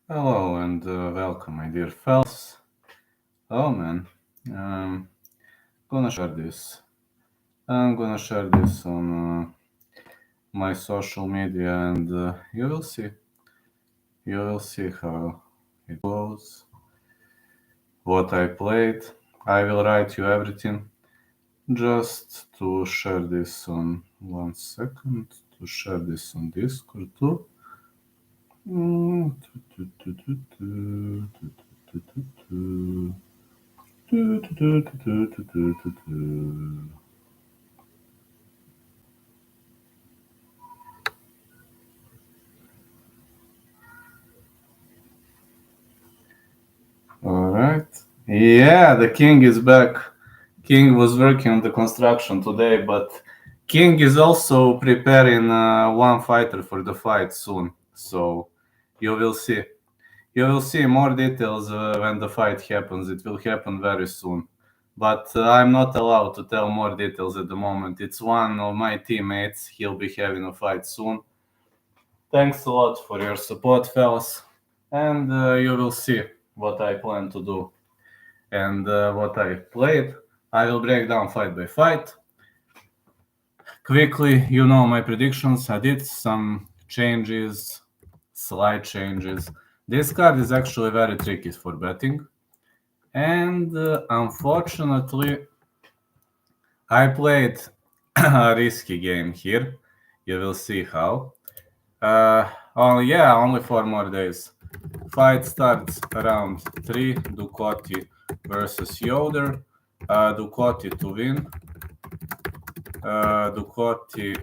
Hello and welcome, my dear fellas. Oh man, um, gonna share this. I'm gonna share this on my social media, and you will see. You will see how it goes. What I played. I will write you everything. Just to share this on 1 second. To share this on Discord too. Mm, tu- tu- tu- tu- tu- tu- tu- tu- tu- tu- tu- tu- tu- tu- tu- tu- tu- tu. All right. Yeah, the king is back. King was working on the construction today, but King is also preparing one fighter for the fight soon. So you will see. You will see more details when the fight happens. It will happen very soon. But I'm not allowed to tell more details at the moment. It's one of my teammates. He'll be having a fight soon. Thanks a lot for your support, fellas. And you will see what I plan to do and what I played. I will break down fight by fight. Quickly, you know my predictions. I did some changes, slight changes. This card is actually very tricky for betting. And unfortunately, I played a risky game here. You will see how. Only 4 more days. Fight starts around 3. Ducati versus Yoder. Ducati to win. Ducati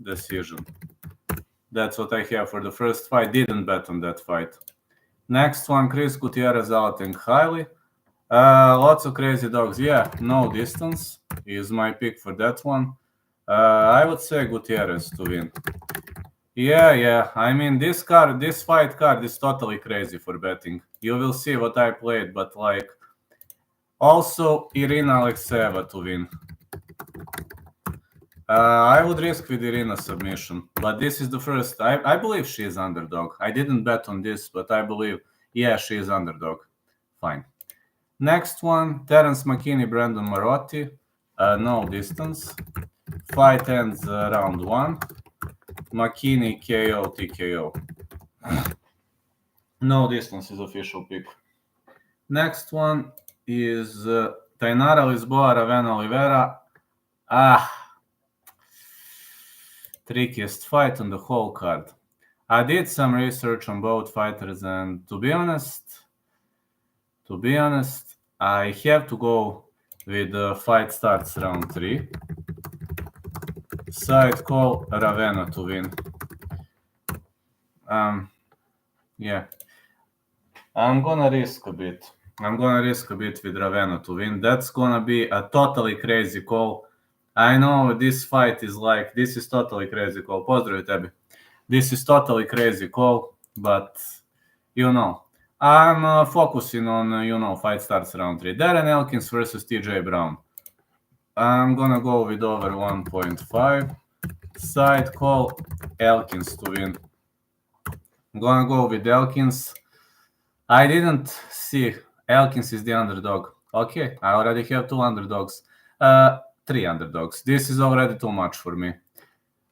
decision. That's what I have for the first fight. Didn't bet on that fight. Next one, Chris Gutierrez out in highly. Lots of crazy dogs. Yeah, no distance is my pick for that one. I would say Gutierrez to win. Yeah. I mean, this fight card is totally crazy for betting. You will see what I played, but like, also Irina Alexeyeva to win. I would risk with Irina submission, but this is the first. I believe she is underdog. I didn't bet on this, but I believe, yeah, she is underdog. Fine. Next one, Terence McKinney, Brandon Marotti. No distance. Fight ends round 1. McKinney KO TKO. No distance is official pick. Next one is Tainara Lisboa, Ravena Oliveira. Trickiest fight on the whole card. I did some research on both fighters, and to be honest, I have to go with the fight starts round 3. Side call Ravena to win. Yeah. I'm gonna risk a bit. With Ravena to win. That's gonna be a totally crazy call. I know this fight is like, this is totally crazy call. Pozdrav tebi. This is totally crazy call, but you know, I'm focusing on, fight starts round 3. Darren Elkins versus TJ Brown. I'm gonna go with over 1.5. Side call Elkins to win. I'm gonna go with Elkins. I didn't see Elkins is the underdog. Okay, I already have 2 underdogs. 3 underdogs. This is already too much for me.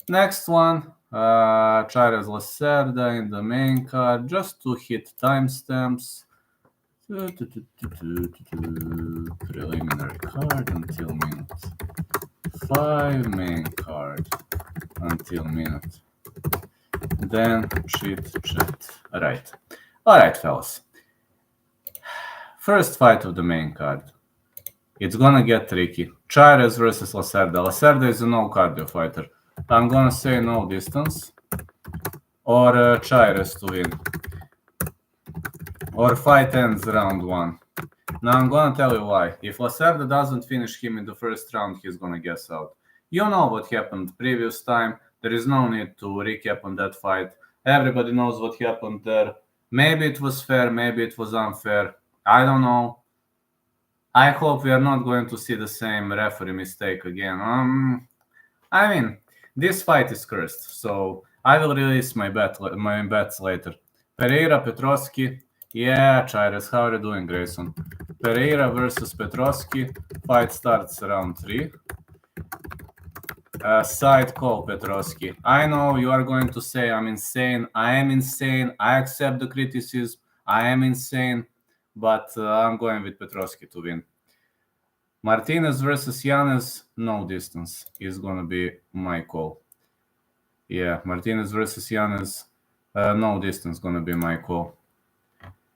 Next one, Charles Lacerda in the main card, just to hit timestamps. Preliminary card until minute 5, main card until minute. Then Chit Chat. Alright, fellas. First fight of the main card. It's gonna get tricky. Chairez versus Lacerda. Lacerda is a no cardio fighter. I'm gonna say no distance. Or Chairez to win. Or fight ends round 1. Now I'm gonna tell you why. If Lacerda doesn't finish him in the first round, he's gonna guess out. You know what happened previous time. There is no need to recap on that fight. Everybody knows what happened there. Maybe it was fair, maybe it was unfair. I don't know. I hope we are not going to see the same referee mistake again. I mean, this fight is cursed, so I will release my bets later. Pereira, Petrovsky. Yeah, Chires, how are you doing, Grayson? Pereira versus Petrovsky. Fight starts round 3. Side call, Petrovsky. I know you are going to say I'm insane. I am insane. I accept the criticism. I am insane. But I'm going with Petrovsky to win. Martinez versus Yanez, no distance is going to be my call. Yeah, Martinez versus Yanez, no distance going to be my call.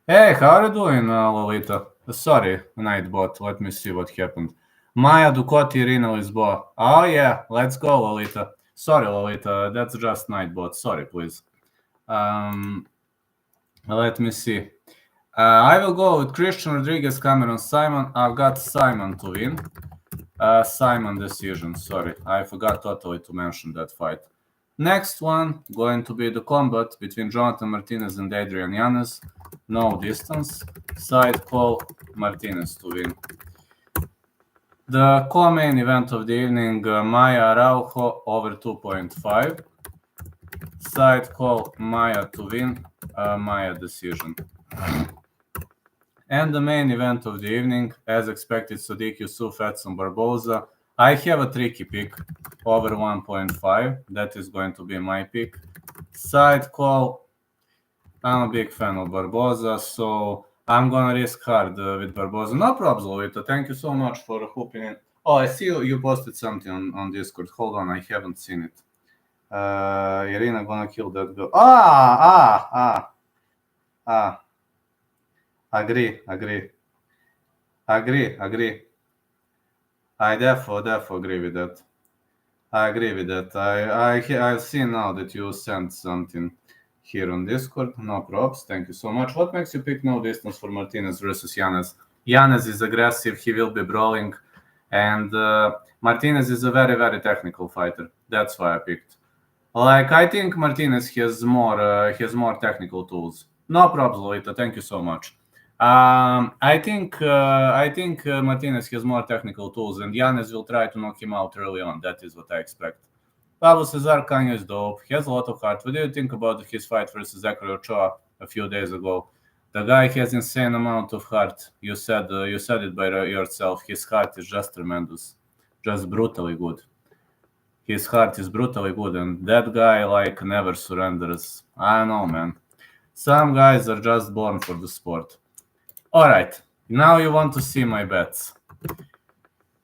Hey, how are you doing, Lolita? Sorry, Nightbot. Let me see what happened. Maya Ducati, Irina Lisboa. Oh, yeah, let's go, Lolita. Sorry, Lolita, that's just Nightbot. Sorry, please. Let me see. I will go with Christian Rodriguez, Cameron Simon. I've got Simon to win. Simon decision, sorry. I forgot totally to mention that fight. Next one, going to be the combat between Jonathan Martinez and Adrian Yanez. No distance. Side call, Martinez to win. The co-main event of the evening, Maya Araujo over 2.5. Side call, Maya to win. Maya decision. And the main event of the evening, as expected, Sodiq Yusuff at some Barboza. I have a tricky pick, over 1.5. That is going to be my pick. Side call, I'm a big fan of Barboza, so I'm going to risk hard with Barboza. No problem, Lolita. Thank you so much for hooping in. Oh, I see you posted something on Discord. Hold on, I haven't seen it. Irina gonna kill that girl. Agree. I therefore agree with that. I agree with that. I've seen now that you sent something here on Discord. No props. Thank you so much. What makes you pick no distance for Martinez versus Yanez? Yanez is aggressive. He will be brawling, and Martinez is a very, very technical fighter. That's why I picked. Like, I think Martinez has more technical tools. No problem, Lolita. Thank you so much. I think Martinez has more technical tools, and Yanez will try to knock him out early on. That is what I expect. Pablo Cesar Canho is dope. He has a lot of heart. What do you think about his fight versus Zachary Ochoa a few days ago? The guy has insane amount of heart. You said it by yourself. His heart is just tremendous, just brutally good. His heart is brutally good, and that guy like never surrenders. I don't know, man. Some guys are just born for the sport. All right, now you want to see my bets.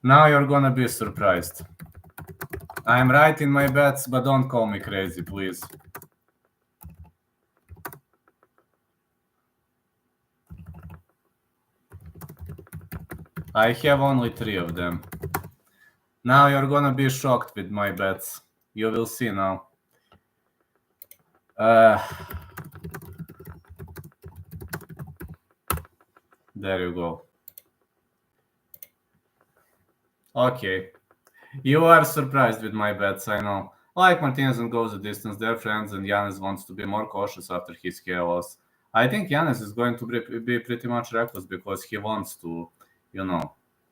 Now you're gonna be surprised. I'm right in my bets, but don't call me crazy, please. I have only 3 of them. Now you're gonna be shocked with my bets. You will see now. There you go. Okay. You are surprised with my bets, I know. Like Martinez goes the distance, they're friends, and Yanez wants to be more cautious after his KO loss. I think Yanez is going to be pretty much reckless because he wants to,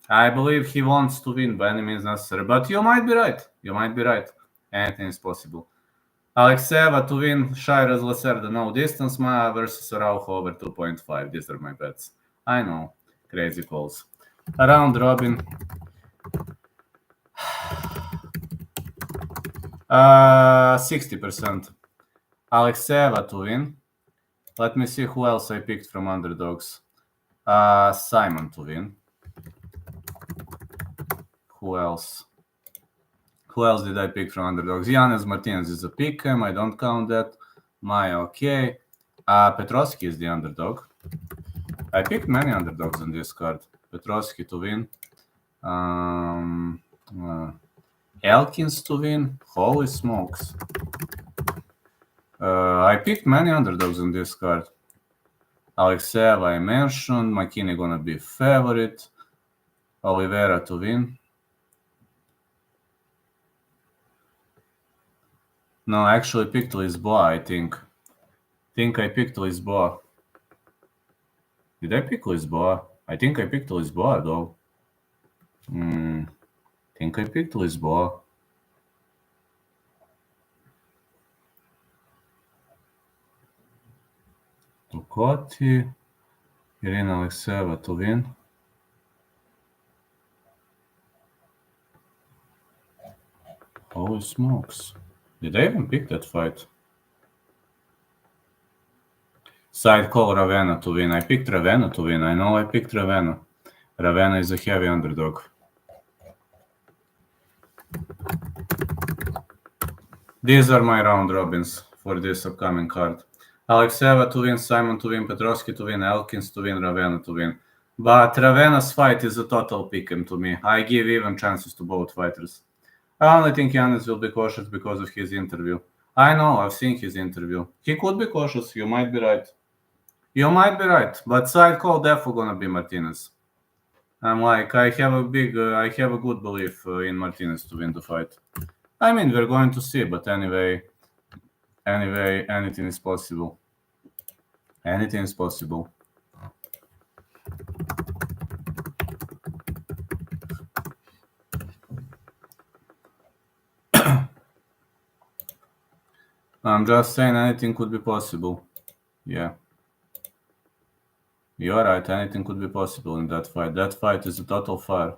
I believe he wants to win by any means necessary. But you might be right. Anything is possible. Alexeva to win, Shiraz Lacerda no distance, Maya versus Araujo over 2.5. These are my bets. I know, crazy calls. Round robin. 60%. Alexeva to win. Let me see who else I picked from underdogs. Simon to win. Who else? Who else did I pick from underdogs? Yanez Martinez is a pick. I don't count that. Maya, okay. Petrovsky is the underdog. I picked many underdogs on this card. Petrovsky to win. Elkins to win. Holy smokes. I picked many underdogs on this card. Alexeyev I mentioned. McKinney gonna be favorite. Oliveira to win. No, I actually picked Lisboa, I think. I picked Lisboa. Did I pick Lisboa? I think I picked Lisboa, though. Think I picked Lisboa. Sukoti, Irina Alexeyeva to win. Holy smokes. Did I even pick that fight? Side call Ravena to win. I picked Ravena to win. I know I picked Ravena. Ravena is a heavy underdog. These are my round robins for this upcoming card. Alexeyeva to win, Simon to win, Petrovsky to win, Elkins to win, Ravena to win. But Ravena's fight is a total pick-em to me. I give even chances to both fighters. I only think Giannis will be cautious because of his interview. I know, I've seen his interview. He could be cautious, you might be right. You might be right, but side call definitely gonna be Martinez. I'm like, I have a good belief in Martinez to win the fight. I mean, we're going to see, but anyway, anything is possible. Anything is possible. I'm just saying anything could be possible. Yeah. You're right, anything could be possible in that fight. That fight is a total fire.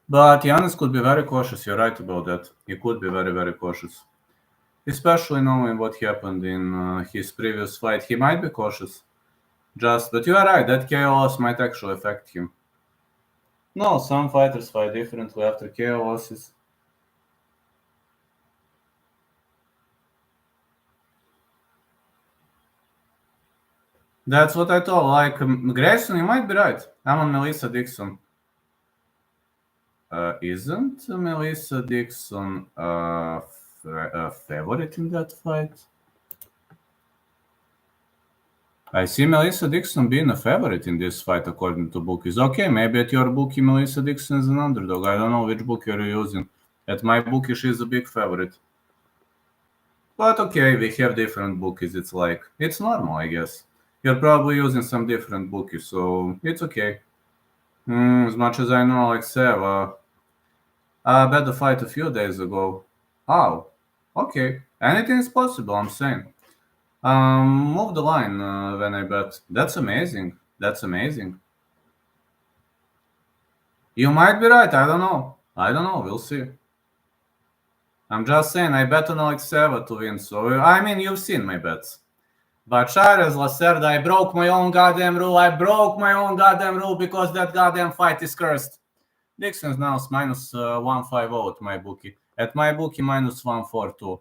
But Giannis could be very cautious, you're right about that. He could be very, very cautious. Especially knowing what happened in his previous fight. He might be cautious. But you are right, that KO loss might actually affect him. No, some fighters fight differently after KO losses. That's what I thought. Like, Grayson, you might be right. I'm on Melissa Dixon. Isn't Melissa Dixon a favorite in that fight? I see Melissa Dixon being a favorite in this fight according to bookies. Okay, maybe at your bookie Melissa Dixon is an underdog. I don't know which bookie you're using. At my bookie she's a big favorite. But okay, we have different bookies. It's normal, I guess. You're probably using some different bookies, so it's okay. As much as I know, Alexeyeva, I bet the fight a few days ago. Oh, okay. Anything is possible, I'm saying. Move the line when I bet. That's amazing. That's amazing. You might be right. I don't know. We'll see. I'm just saying, I bet on Alexeyeva to win. So, I mean, you've seen my bets. But Chavez, Lacerda, I broke my own goddamn rule. Because that goddamn fight is cursed. Dixon's now minus 150 at my bookie. At my bookie, minus 142.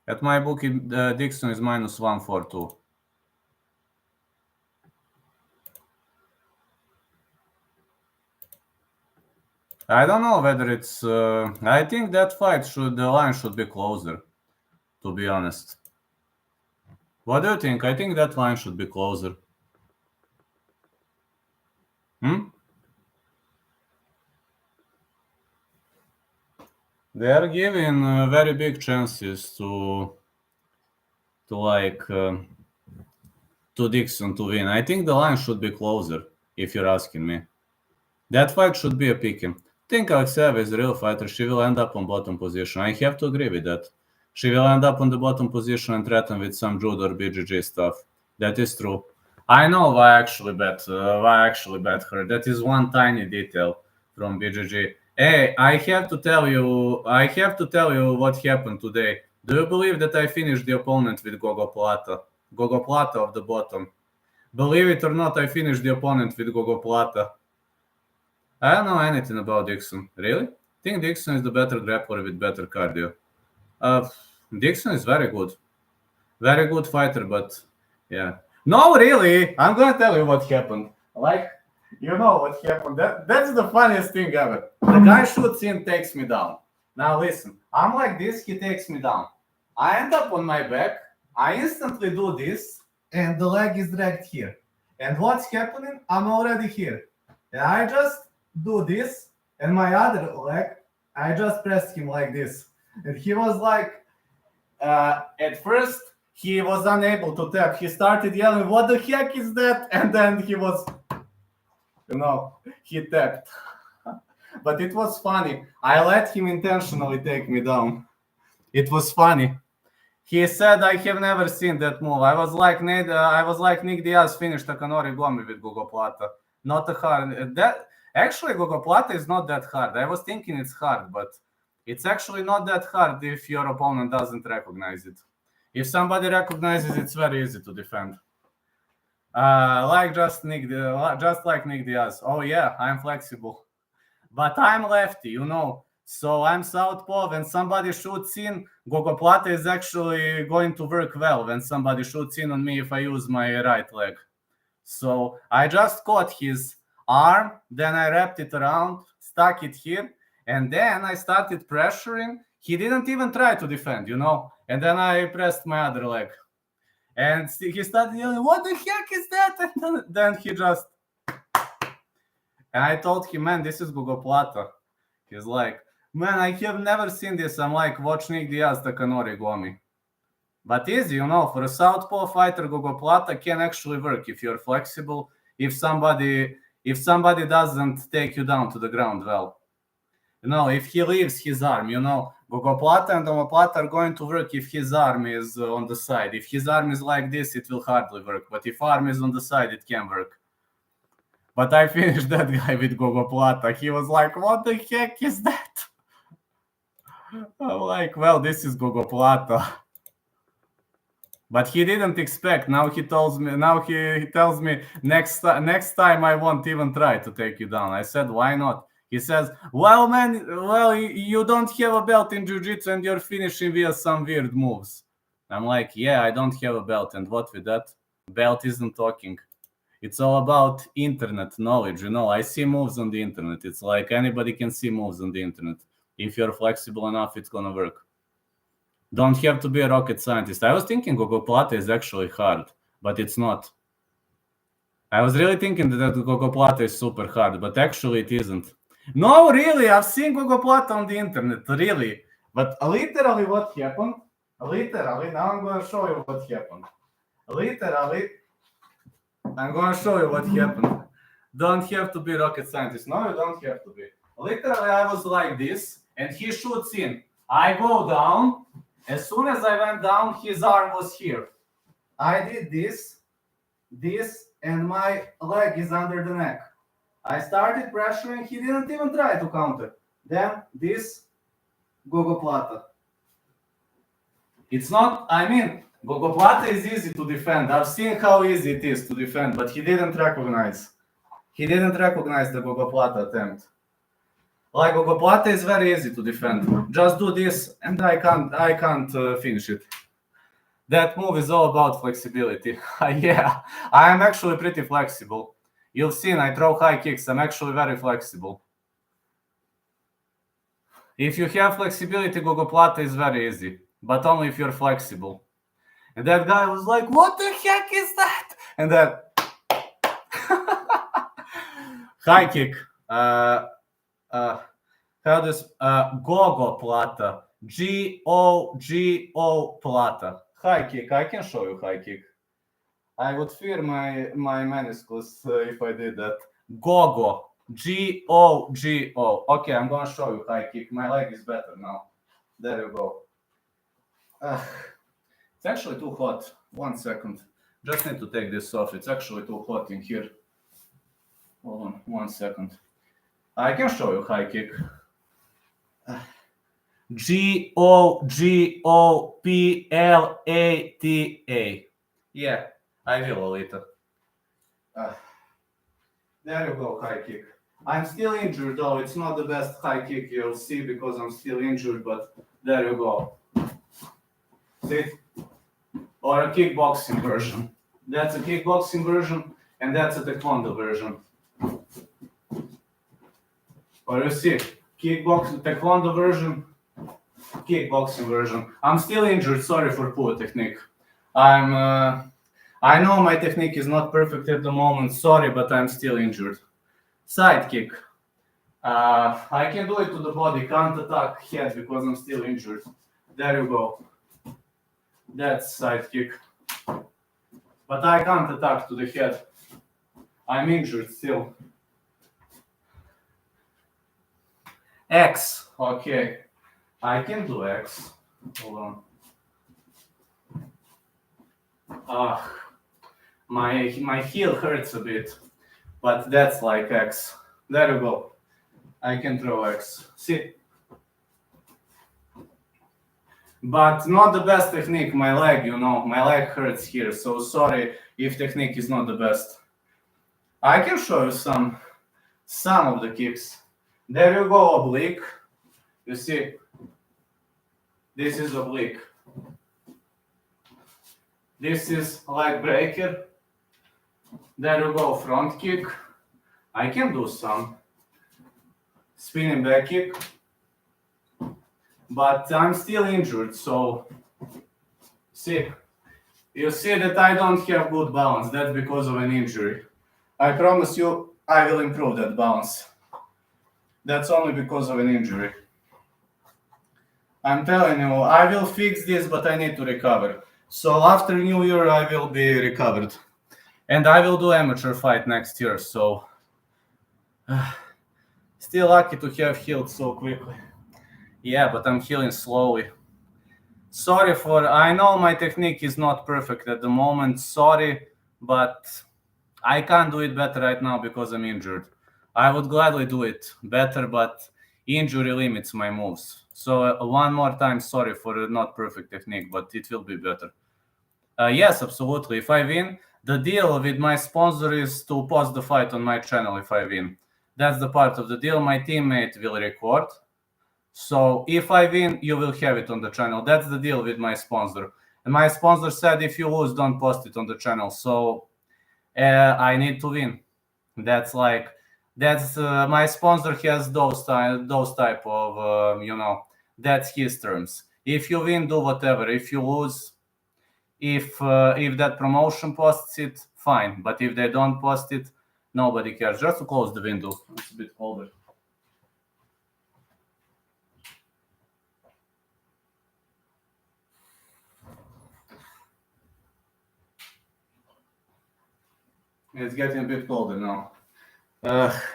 At my bookie, Dixon is minus 142. I don't know whether it's... I think that the line should be closer, to be honest. What do you think? I think that line should be closer. They are giving very big chances to Dixon to win. I think the line should be closer, if you're asking me. That fight should be a pick-em. I think Alexeyeva is a real fighter. She will end up on bottom position. I have to agree with that. She will end up on the bottom position and threaten with some judo or BJJ stuff. That is true. I know why I actually bet her. That is one tiny detail from BJJ. Hey, I have to tell you what happened today. Do you believe that I finished the opponent with Gogo Plata? Gogo Plata of the bottom. Believe it or not, I finished the opponent with Gogo Plata. I don't know anything about Dixon. Really? I think Dixon is the better grappler with better cardio. Dixon is very good. Very good fighter, but yeah. No, really. I'm gonna tell you what happened. You know what happened. That's the funniest thing ever. The guy shoots in, takes me down. Now listen, I'm like this, he takes me down. I end up on my back, I instantly do this, and the leg is dragged here. And what's happening? I'm already here. And I just do this, and my other leg, I just pressed him like this. And he was like, at first, he was unable to tap. He started yelling, "What the heck is that?" And then he was, he tapped. But it was funny. I let him intentionally take me down. It was funny. He said, I have never seen that move. I was like Nick Diaz finished Takanori Gomi with Gogoplata. Not a hard. Actually, Gogoplata is not that hard. I was thinking it's hard, but it's actually not that hard if your opponent doesn't recognize it. If somebody recognizes it, it's very easy to defend. Just like Nick Diaz. Oh yeah, I'm flexible. But I'm lefty, So I'm southpaw. When somebody shoots in, Gogoplata is actually going to work well when somebody shoots in on me if I use my right leg. So I just caught his arm, then I wrapped it around, stuck it here, and then I started pressuring. He didn't even try to defend, And then I pressed my other leg. And he started yelling, what the heck is that? And then he just... And I told him, man, this is Gogoplata. He's like, man, I have never seen this. I'm like, watch Nick Diaz, Takanori Gomi. But easy, for a southpaw fighter, Gogoplata can actually work if you're flexible, if somebody doesn't take you down to the ground well. If he leaves his arm, Gogoplata and omoplata are going to work if his arm is on the side. If his arm is like this, it will hardly work. But if arm is on the side, it can work. But I finished that guy with Gogoplata. He was like, what the heck is that? I'm like, well, this is Gogoplata. But he didn't expect. Now he tells me next time I won't even try to take you down. I said, why not? He says, well, you don't have a belt in jiu-jitsu and you're finishing via some weird moves. I'm like, yeah, I don't have a belt. And what with that? Belt isn't talking. It's all about internet knowledge. I see moves on the internet. It's like anybody can see moves on the internet. If you're flexible enough, it's going to work. Don't have to be a rocket scientist. I was thinking Gogoplata is actually hard, but it's not. I was really thinking that Gogoplata is super hard, but actually it isn't. No, really, I've seen Gogoplata on the internet, really. But literally what happened? Now I'm going to show you what happened. I'm going to show you what happened. Don't have to be rocket scientist. No, you don't have to be. Literally, I was like this, and he shoots in. I go down. As soon as I went down, his arm was here. I did this, and my leg is under the neck. I started pressuring. He didn't even try to counter. Then this, Gogoplata. It's not, Gogoplata is easy to defend. I've seen how easy it is to defend, but he didn't recognize. He didn't recognize the Gogoplata attempt. Like Gogoplata is very easy to defend. Just do this, and I can't finish it. That move is all about flexibility. Yeah, I am actually pretty flexible. You've seen I throw high kicks. I'm actually very flexible. If you have flexibility, Gogoplata is very easy, but only if you're flexible. And that guy was like, what the heck is that? And that high kick. Gogoplata. G-O-G-O plata. High kick. I can show you high kick. I would fear my meniscus if I did that. Gogo. G-O-G-O. Okay, I'm going to show you high kick. My leg is better now. There you go. It's actually too hot. 1 second. Just need to take this off. It's actually too hot in here. Hold on 1 second. I can show you high kick. Gogoplata. Yeah, I will later. There you go, high kick. I'm still injured though. It's not the best high kick you'll see because I'm still injured, but there you go. See? Or a kickboxing version. That's a kickboxing version, and that's a taekwondo version. Or you see, taekwondo version, kickboxing version. I'm still injured. Sorry for poor technique. I know my technique is not perfect at the moment. Sorry, but I'm still injured. Side kick. I can do it to the body. Can't attack head because I'm still injured. There you go. That's side kick. But I can't attack to the head. I'm injured still. X. Okay. I can do X. Hold on. My heel hurts a bit, but that's like X. There you go. I can throw X. See? But not the best technique. My leg, my leg hurts here. So sorry if technique is not the best. I can show you some of the kicks. There you go, oblique. You see? This is oblique. This is leg breaker. There you go, front kick. I can do some spinning back kick, but I'm still injured, so see, you see that I don't have good balance. That's because of an injury. I promise you, I will improve that balance. That's only because of an injury. I'm telling you, I will fix this, but I need to recover. So after New Year, I will be recovered. And I will do amateur fight next year, so still lucky to have healed so quickly. Yeah, but I'm healing slowly. Sorry I know my technique is not perfect at the moment, sorry, but I can't do it better right now because I'm injured. I would gladly do it better, but injury limits my moves. So one more time, sorry for the not perfect technique, but it will be better. Yes, absolutely. If I win, the deal with my sponsor is to post the fight on my channel if I win. That's the part of the deal. My teammate will record. So if I win, you will have it on the channel. That's the deal with my sponsor. And my sponsor said if you lose, don't post it on the channel. So I need to win. That's my sponsor has those type of that's his terms. If you win, do whatever. If you lose, if that promotion posts it, fine. But if they don't post it, nobody cares. Just to close the window. It's a bit colder. It's getting a bit colder now.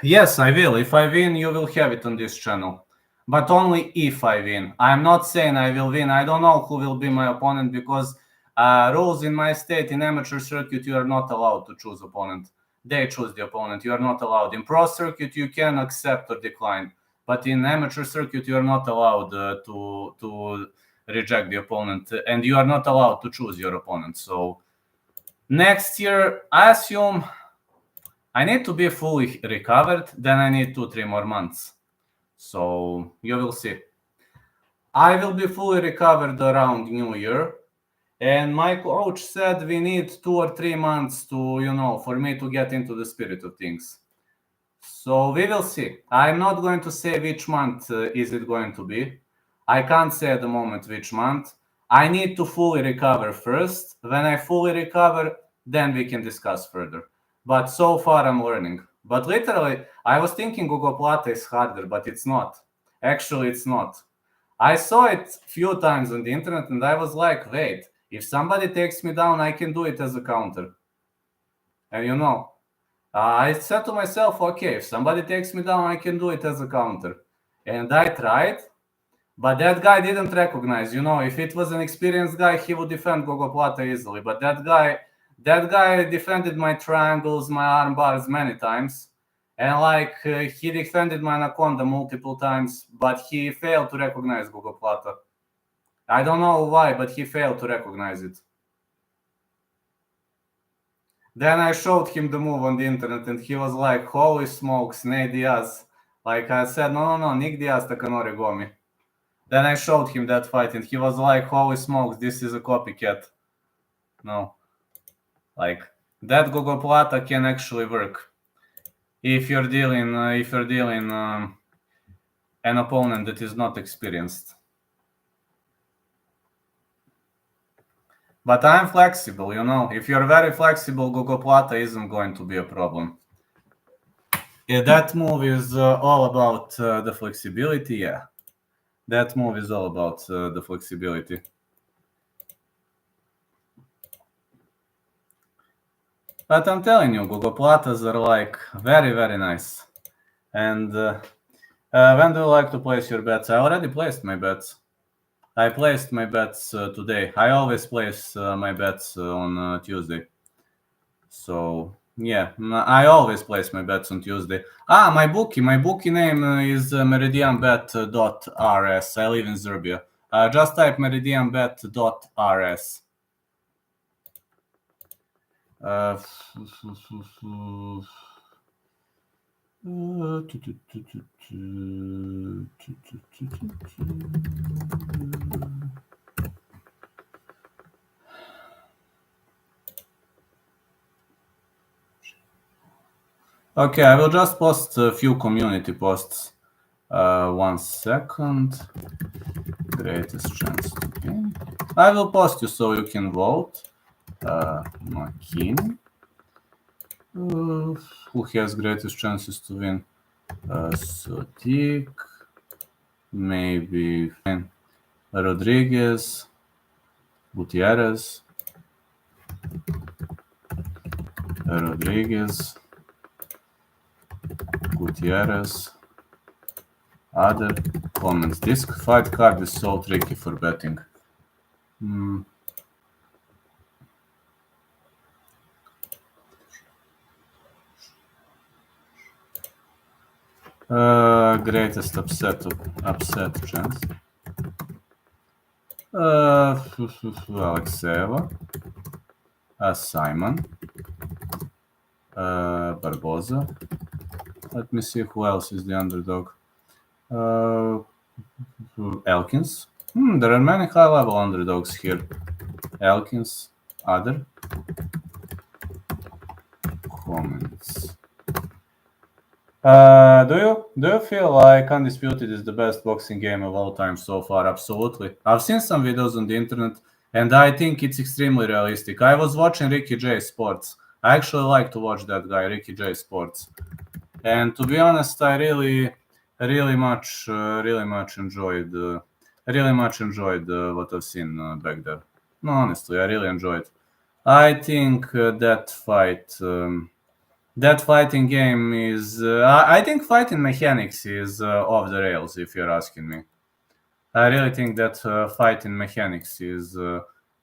Yes, I will. If I win, you will have it on this channel. But only if I win. I'm not saying I will win. I don't know who will be my opponent because rules in my state, in amateur circuit, you are not allowed to choose opponent. They choose the opponent. You are not allowed. In pro circuit, you can accept or decline. But in amateur circuit, you are not allowed to reject the opponent. And you are not allowed to choose your opponent. So next year, I assume I need to be fully recovered. Then I need 2-3 more months. So you will see. I will be fully recovered around New Year. And my coach said we need 2 or 3 months to, for me to get into the spirit of things. So we will see. I'm not going to say which month is it going to be. I can't say at the moment which month. I need to fully recover first. When I fully recover, then we can discuss further. But so far I'm learning. But literally, I was thinking Gogoplata is harder, but it's not. Actually, it's not. I saw it a few times on the internet and I was like, wait, if somebody takes me down, I can do it as a counter. And I said to myself, okay, if somebody takes me down, I can do it as a counter. And I tried, but that guy didn't recognize. If it was an experienced guy, he would defend Gogoplata easily. But that guy defended my triangles, my arm bars many times. And he defended my Anaconda multiple times, but he failed to recognize Gogoplata. I don't know why, but he failed to recognize it. Then I showed him the move on the internet and he was like, holy smokes, Nate Diaz. Like I said, no, Nick Diaz takanori gomi. Then I showed him that fight and he was like, holy smokes, this is a copycat. No. Like, that Gogoplata can actually work. If you're dealing an opponent that is not experienced. But I'm flexible, If you're very flexible, Gogoplata isn't going to be a problem. Yeah, that move is all about the flexibility, yeah. That move is all about the flexibility. But I'm telling you, Gogoplatas are very, very nice. And when do you like to place your bets? I already placed my bets. I placed my bets today. I always place my bets on Tuesday. So yeah, I always place my bets on Tuesday. My bookie name is meridianbet.rs. I live in Serbia. Just type meridianbet.rs. Okay, I will just post a few community posts. 1 second. Greatest chance to win. I will post you so you can vote. Makin. Who has greatest chances to win? Sotik. Maybe Rodriguez. Gutierrez. Rodriguez. Gutierrez. Other comments. This fight card is so tricky for betting. Greatest upset chance. Alexeva. Simon. Barboza. Let me see who else is the underdog. Elkins. There are many high-level underdogs here. Elkins. Other comments. Do you feel like Undisputed is the best boxing game of all time so far? Absolutely. I've seen some videos on the internet, and I think it's extremely realistic. I was watching Ricky J Sports. I actually like to watch that guy, Ricky J Sports. And to be honest, I really much enjoyed what I've seen back there. No, honestly, I really enjoyed. I think that fighting game is. I think fighting mechanics is off the rails. If you're asking me, I really think that fighting mechanics is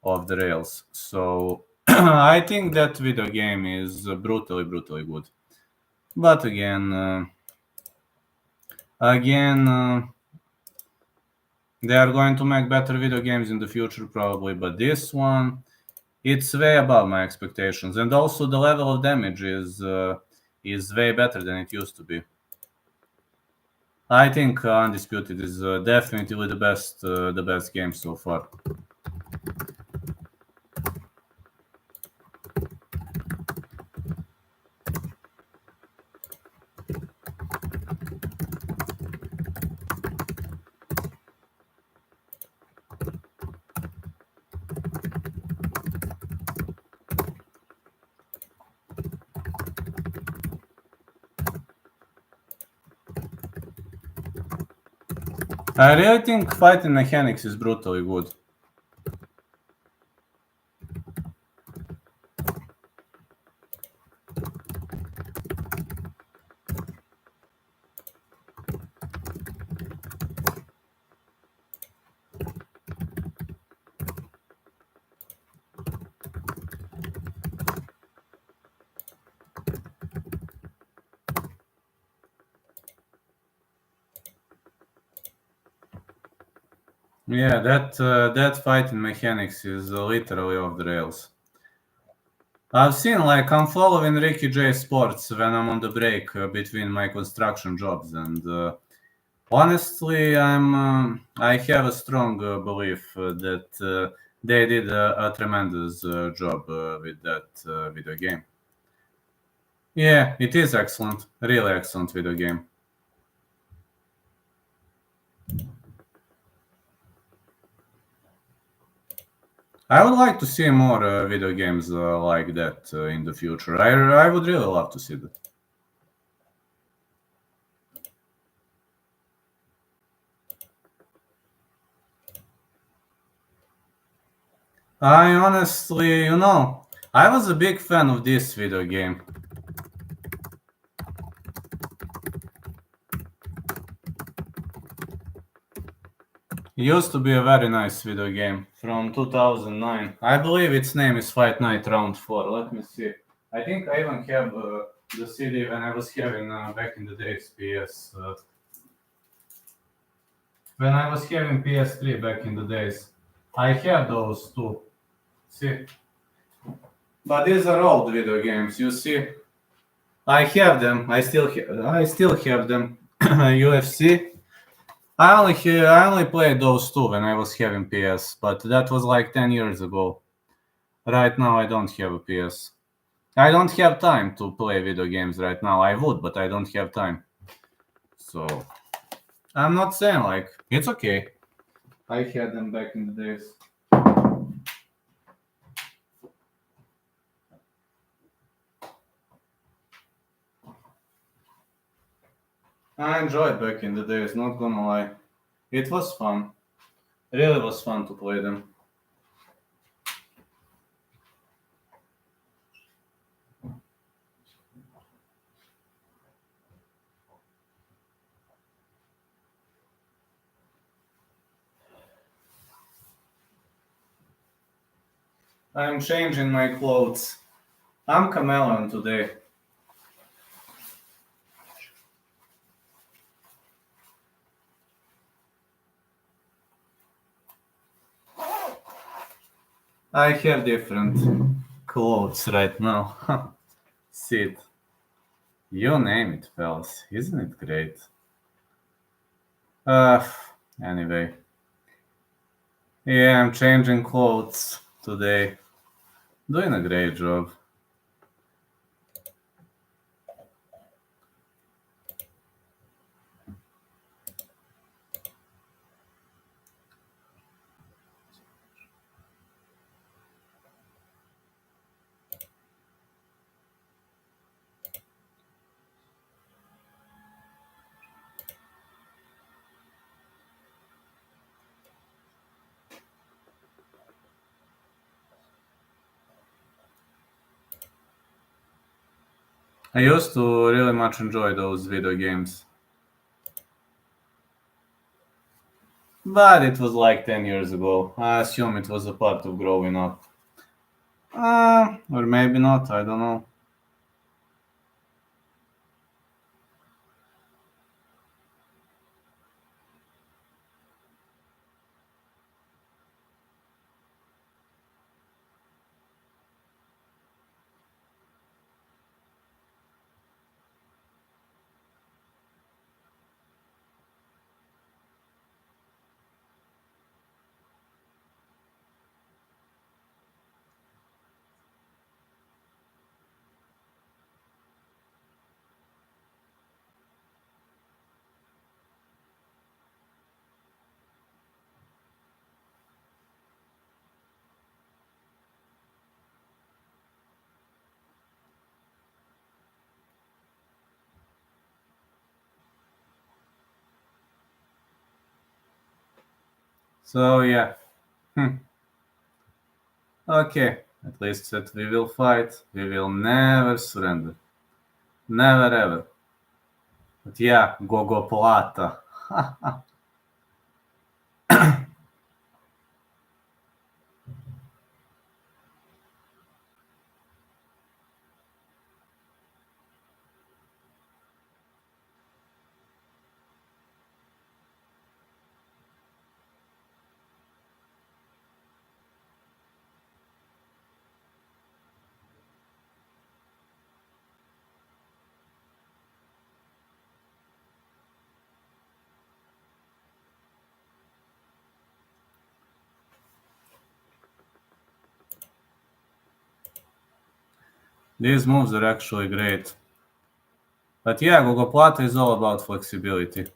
off the rails. So I think that video game is brutally good. But again, they are going to make better video games in the future probably. But this one, it's way above my expectations, and also the level of damage is way better than it used to be. I think Undisputed is definitely the best game so far. I really think fighting mechanics is brutally good. Yeah, that fighting mechanics is literally off the rails. I've seen, like, I'm following Ricky J Sports when I'm on the break between my construction jobs, and honestly, I have a strong belief that they did a tremendous job with that video game. Yeah, it is excellent, really excellent video game. I would like to see more video games like that in the future. I would really love to see that. I honestly, I was a big fan of this video game. used to be a very nice video game from 2009. I believe its name is Fight Night Round 4. Let me see. I think I even have the CD when I was having back in the days PS. When I was having PS3 back in the days, I have those too. See? But these are old video games, you see? I have them. I still have them. UFC. I only played those two when I was having PS, but that was like 10 years ago. Right now I don't have a PS. I don't have time to play video games right now. I would, but I don't have time. So I'm not saying like it's okay. I had them back in the days. I enjoyed back in the days, not gonna lie. It was fun. Really was fun to play them. I'm changing my clothes. I'm chameleon today. I have different clothes right now. See it. You name it, fellas. Isn't it great? Uh, anyway. Yeah, I'm changing clothes today. Doing a great job. I used to really much enjoy those video games. But it was like 10 years ago. I assume it was a part of growing up. Or maybe not, I don't know. So yeah. Okay, at least that we will fight. We will never surrender. Never ever. But yeah, Gogo Plata. These moves are actually great. But yeah, Gogo Plata is all about flexibility.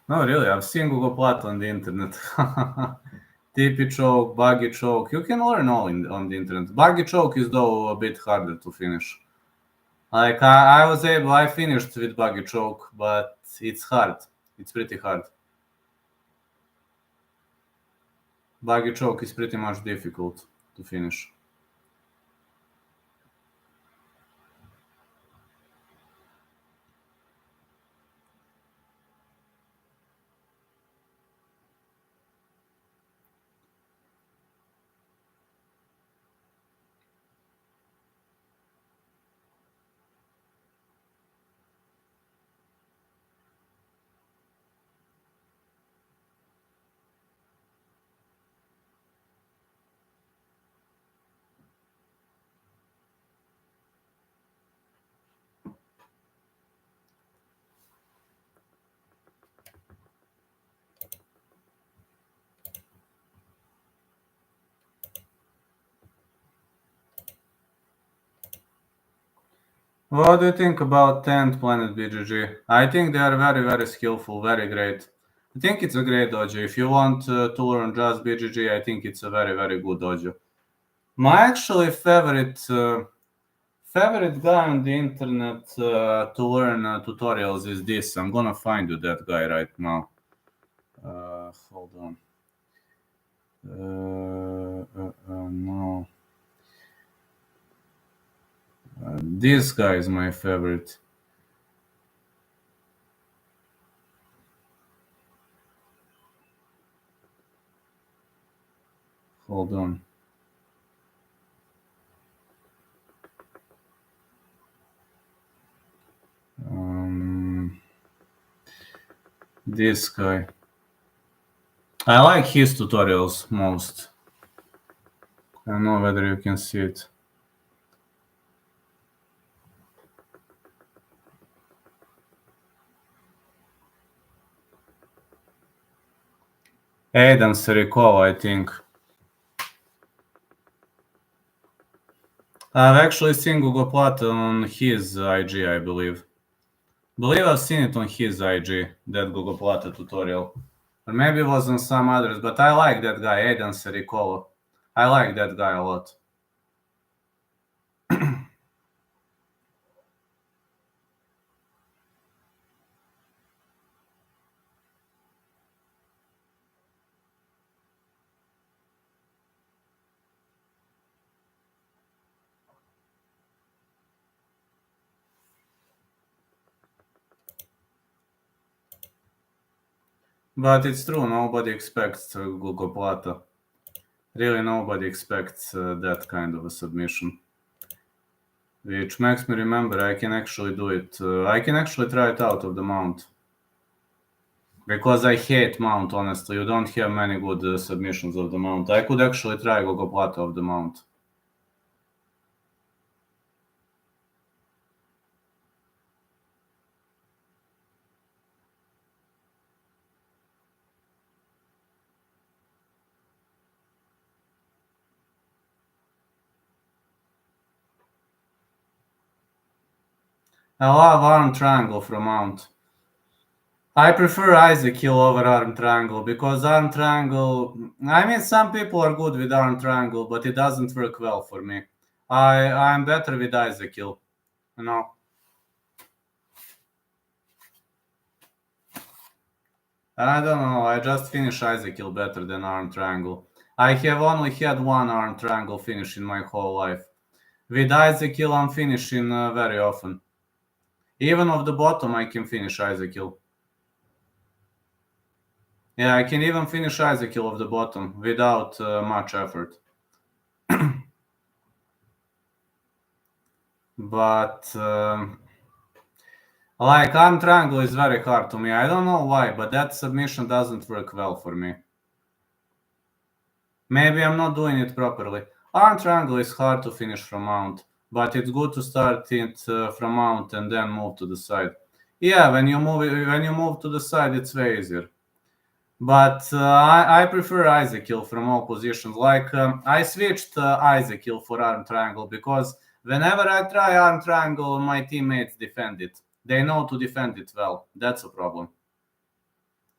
No, really, I've seen Gogo Plata on the internet. TP choke, buggy choke. You can learn all on the internet. Buggy choke is though a bit harder to finish. Like I finished with buggy choke, but it's hard. It's pretty hard. Buggy choke is pretty much difficult to finish. What do you think about 10th Planet BGG? I think they are very, very skillful, very great. I think it's a great dojo. If you want to learn just BGG, I think it's a very, very good dojo. My actually favorite guy on the internet to learn tutorials is this. I'm gonna find you that guy right now. Hold on. No. This guy is my favorite. Hold on. This guy. I like his tutorials most. I don't know whether you can see it. Aidan Serikov, I think. I've actually seen Google Plata on his IG, I believe. I've seen it on his IG, that Google Plata tutorial. Or maybe it was on some others, but I like that guy, Aidan Serikov. I like that guy a lot. But it's true, nobody expects Google Plata. Really, nobody expects that kind of a submission. Which makes me remember I can actually do it. I can actually try it out of the mount. Because I hate mount, honestly. You don't have many good submissions of the mount. I could actually try Google Plata of the mount. I love arm triangle from mount. I prefer Isaac kill over arm triangle because arm triangle. I mean, some people are good with arm triangle, but it doesn't work well for me. I'm better with Isaac kill, you know. I don't know. I just finish Isaac kill better than arm triangle. I have only had one arm triangle finish in my whole life. With Isaac kill, I'm finishing very often. Even off the bottom, I can finish Isaac kill. Yeah, I can even finish Isaac kill off the bottom without much effort. But like arm triangle is very hard to me. I don't know why, but that submission doesn't work well for me. Maybe I'm not doing it properly. Arm triangle is hard to finish from mount, but it's good to start it from mount and then move to the side. Yeah, when you move to the side, it's way easier. But I prefer Isaac kill from all positions. Like I switched Isaac kill for arm triangle because whenever I try arm triangle, my teammates defend it. They know to defend it well. That's a problem.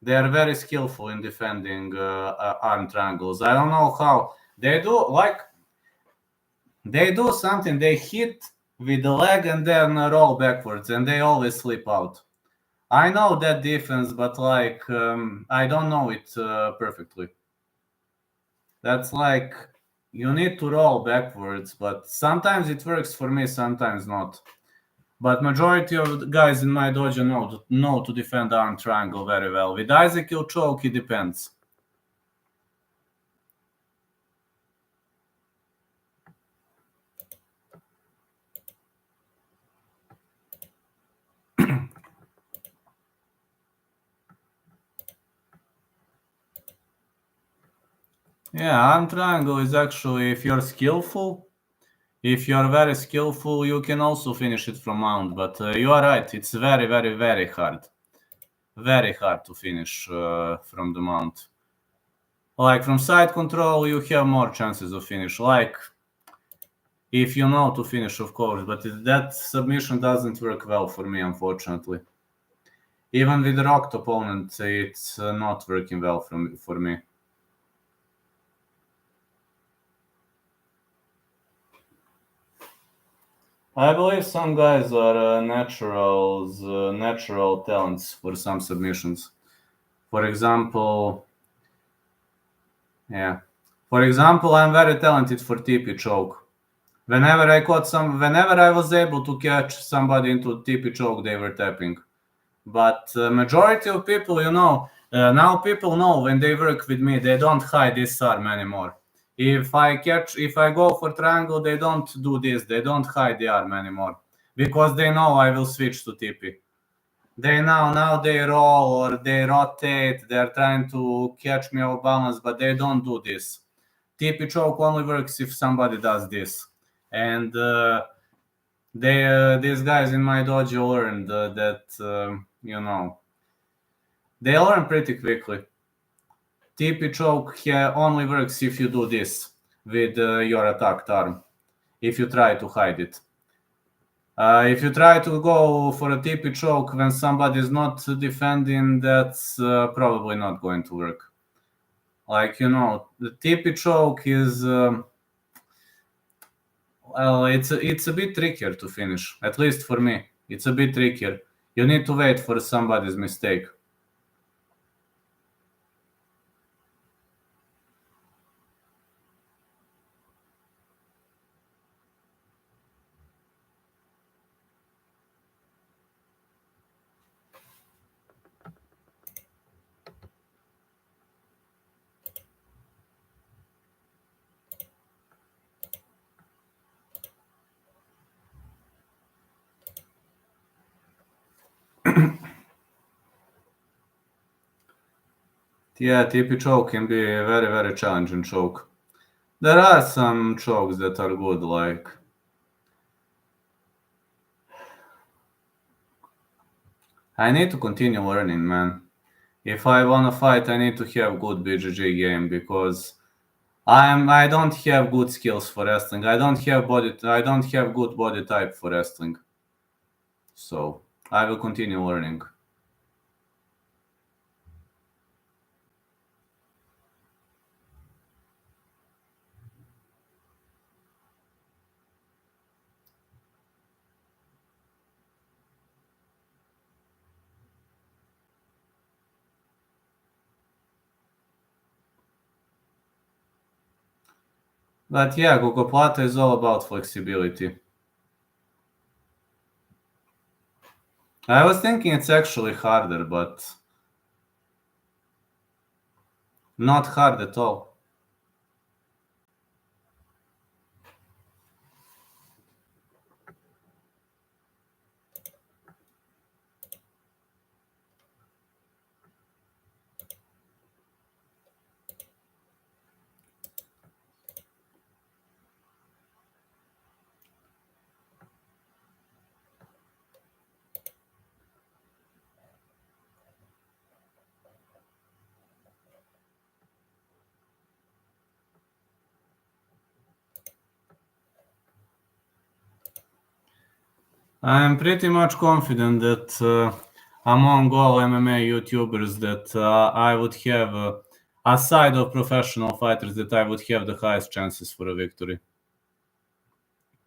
They are very skillful in defending arm triangles. I don't know how they do. Like they do something. They hit with the leg and then roll backwards, and they always slip out. I know that defense, but like I don't know it perfectly. That's like you need to roll backwards, but sometimes it works for me, sometimes not. But majority of the guys in my dojo know to defend arm triangle very well. With Isaac kill choke, it depends. Yeah, arm triangle is actually, if you're very skillful, you can also finish it from mount. But you are right, it's very, very, very hard. Very hard to finish from the mount. Like from side control, you have more chances of finish. Like If you know to finish, of course, but that submission doesn't work well for me, unfortunately. Even with the rocked opponent, it's not working well for me. I believe some guys are natural talents for some submissions. For example, yeah. For example, I'm very talented for TP choke. Whenever I was able to catch somebody into TP choke, they were tapping. But majority of people, now people know when they work with me, they don't hide this arm anymore. If I go for triangle, they don't do this. They don't hide the arm anymore because they know I will switch to TP. Now they roll or they rotate. They're trying to catch me off balance, but they don't do this. TP choke only works if somebody does this, and these guys in my dojo learned that they learn pretty quickly. TP choke only works if you do this with your attacked arm. If you try to hide it. If you try to go for a TP choke when somebody is not defending, that's probably not going to work. The TP choke is it's a bit trickier to finish. At least for me, it's a bit trickier. You need to wait for somebody's mistake. Yeah, TP choke can be a very, very challenging choke. There are some chokes that are good, like I need to continue learning, man. If I wanna fight, I need to have good BJJ game because I don't have good skills for wrestling. I don't have good body type for wrestling. So I will continue learning. But yeah, Gogoplata is all about flexibility. I was thinking it's actually harder, but not hard at all. I'm pretty much confident that among all MMA YouTubers that I would have, aside of professional fighters, that I would have the highest chances for a victory.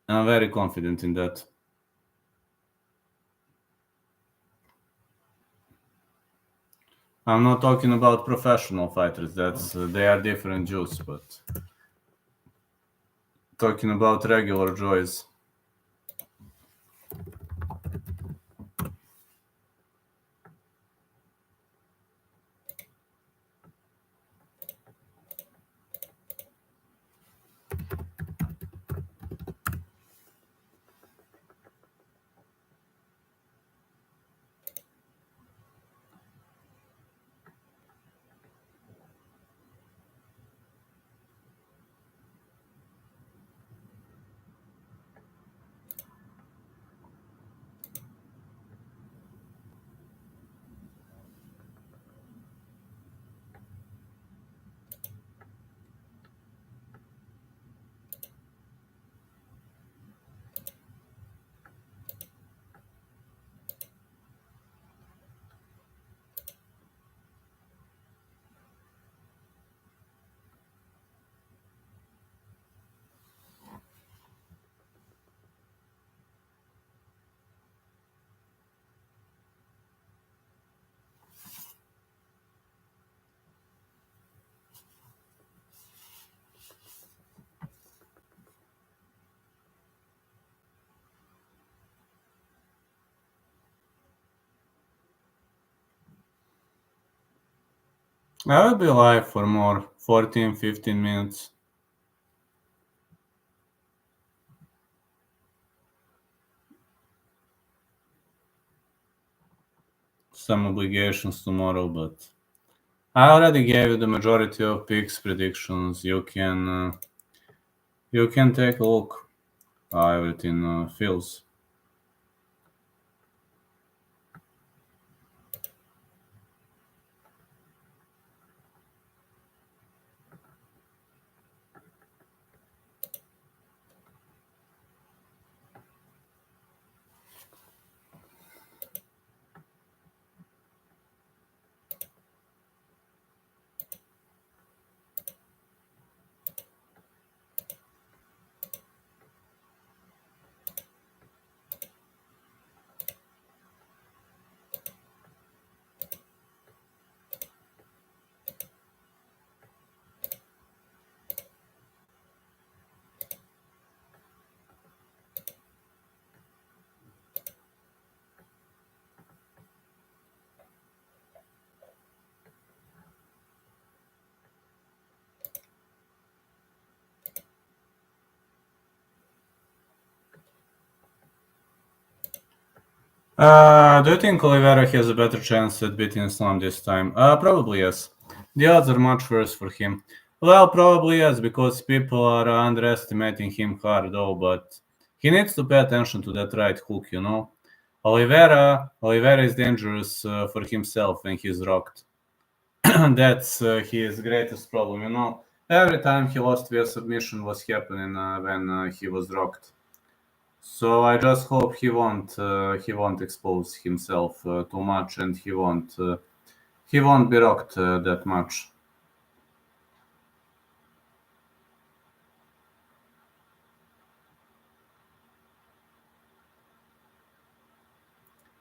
I'm very confident in that. I'm not talking about professional fighters. They are different juice, but talking about regular joys. I would be live for more 14, 15 minutes. Some obligations tomorrow, but I already gave you the majority of picks predictions. You can take a look how everything feels. Do you think Oliveira has a better chance at beating Islam this time? Probably yes. The odds are much worse for him. Well, probably yes, because people are underestimating him hard though, but he needs to pay attention to that right hook. Oliveira is dangerous for himself when he's rocked. That's his greatest problem. Every time he lost via submission was happening when he was rocked. So I just hope he won't expose himself too much, and he won't be rocked that much.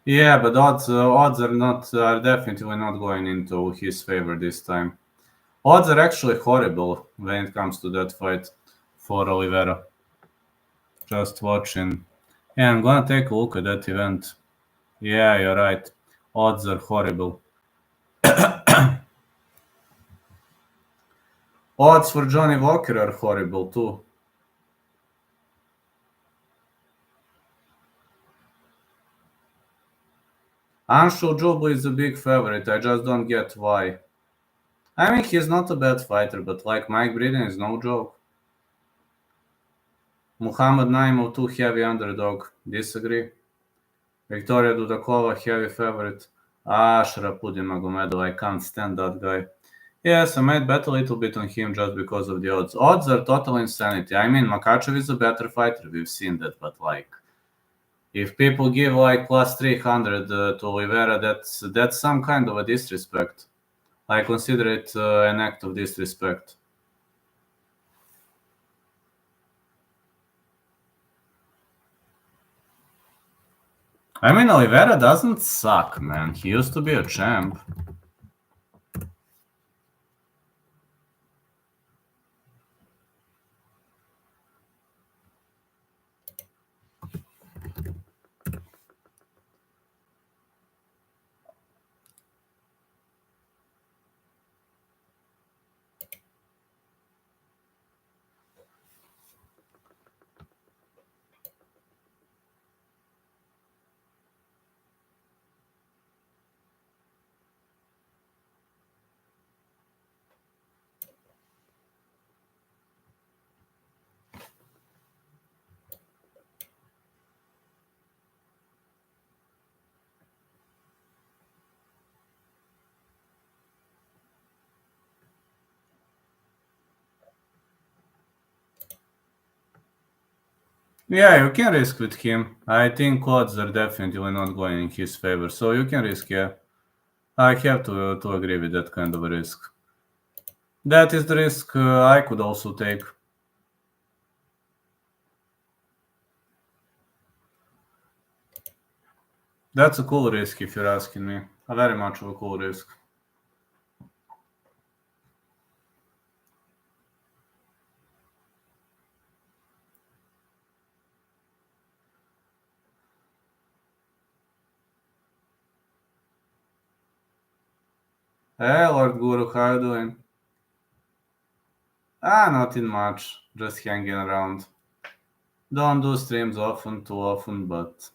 Yeah, but odds are definitely not going into his favor this time. Odds are actually horrible when it comes to that fight for Oliveira. Just watching. Yeah, I'm gonna take a look at that event. Yeah, you're right. Odds are horrible. Odds for Johnny Walker are horrible too. Anshul Jubli is a big favorite. I just don't get why. I mean, he's not a bad fighter, but like Mike Breeden is no joke. Muhammad Naimov too heavy underdog. Disagree. Victoria Dudakova heavy favorite. Sharafudin Magomedov. I can't stand that guy. Yes, I might bet a little bit on him just because of the odds. Odds are total insanity. I mean, Makachev is a better fighter. We've seen that, but like, if people give like plus 300 to Oliveira, that's some kind of a disrespect. I consider it an act of disrespect. I mean, Oliveira doesn't suck, man. He used to be a champ. Yeah, you can risk with him. I think odds are definitely not going in his favor, so you can risk, yeah. I have to agree with that kind of a risk. That is the risk I could also take. That's a cool risk if you're asking me. A very much of a cool risk. Hey, Lord Guru, how you doing? Nothing much. Just hanging around. Don't do streams too often, but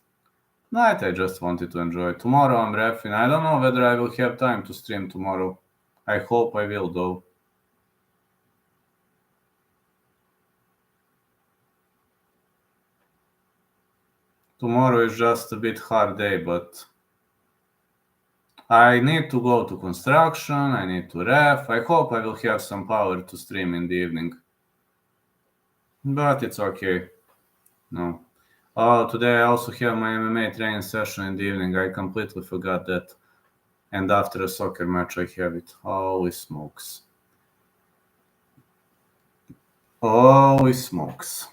night I just wanted to enjoy. Tomorrow I'm refing. I don't know whether I will have time to stream tomorrow. I hope I will, though. Tomorrow is just a bit hard day, but I need to go to construction. I need to ref. I hope I will have some power to stream in the evening. But it's okay. No. Oh, today I also have my MMA training session in the evening. I completely forgot that. And after a soccer match, I have it. Holy smokes. Holy smokes.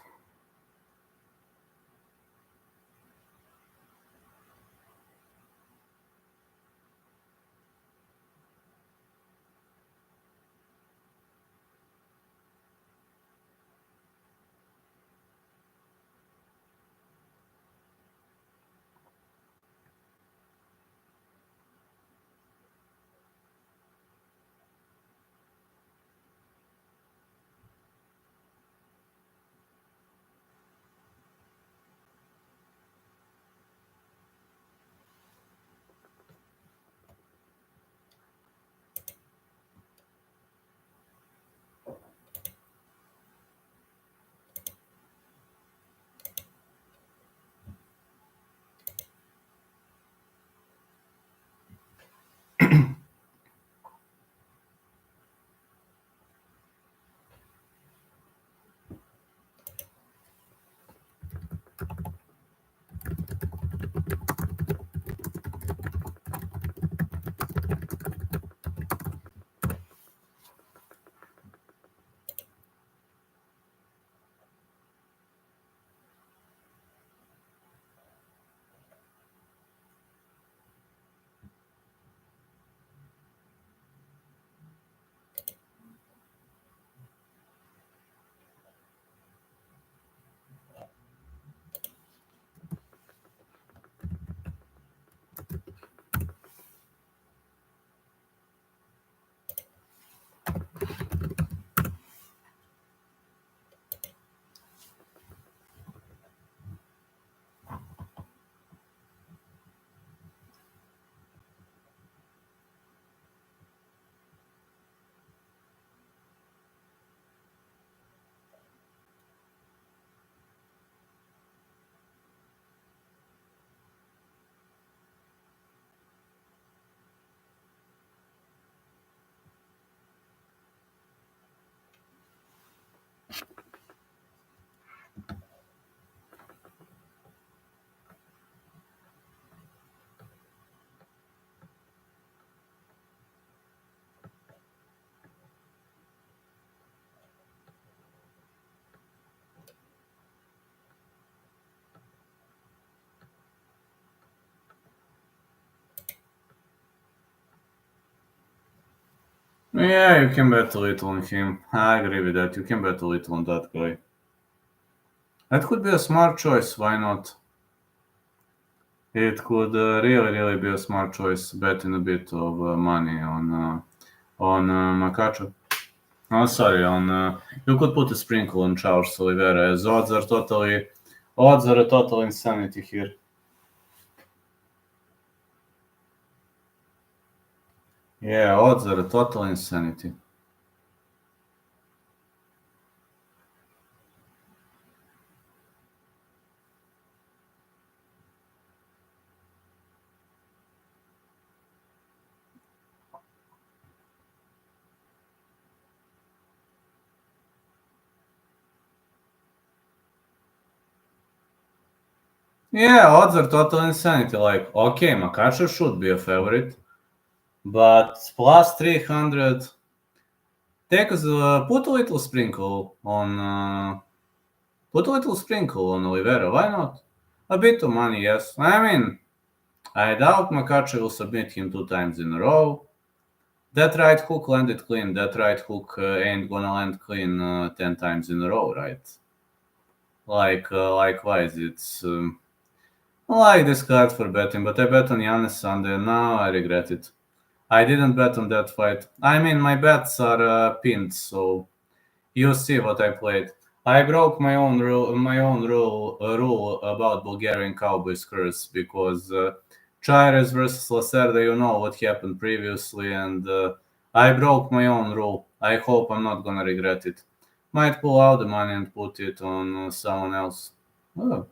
Yeah, you can bet a little on him. I agree with that. You can bet a little on that guy. That could be a smart choice. Why not? It could really be a smart choice. Betting a bit of money on Makachev. Oh, sorry. On you could put a sprinkle on Charles Oliveira. As odds are a total insanity here. Yeah, odds are a total insanity. Yeah, odds are total insanity. Like, okay, Makachev should be a favorite, but plus 300. Put a little sprinkle on. Put a little sprinkle on Oliveira. Why not? A bit of money, yes. I mean, I doubt Makachev will submit him 2 times in a row. That right hook landed clean. That right hook ain't gonna land clean 10 times in a row, right? Likewise, it's I like this card for betting, but I bet on Giannis Sunday and now I regret it. I didn't bet on that fight. I mean, my bets are pinned, so you see what I played. I broke my own rule about Bulgarian Cowboys curse because Chaires versus Lacerda, you know what happened previously, and I broke my own rule. I hope I'm not gonna regret it. Might pull out the money and put it on someone else. Oh.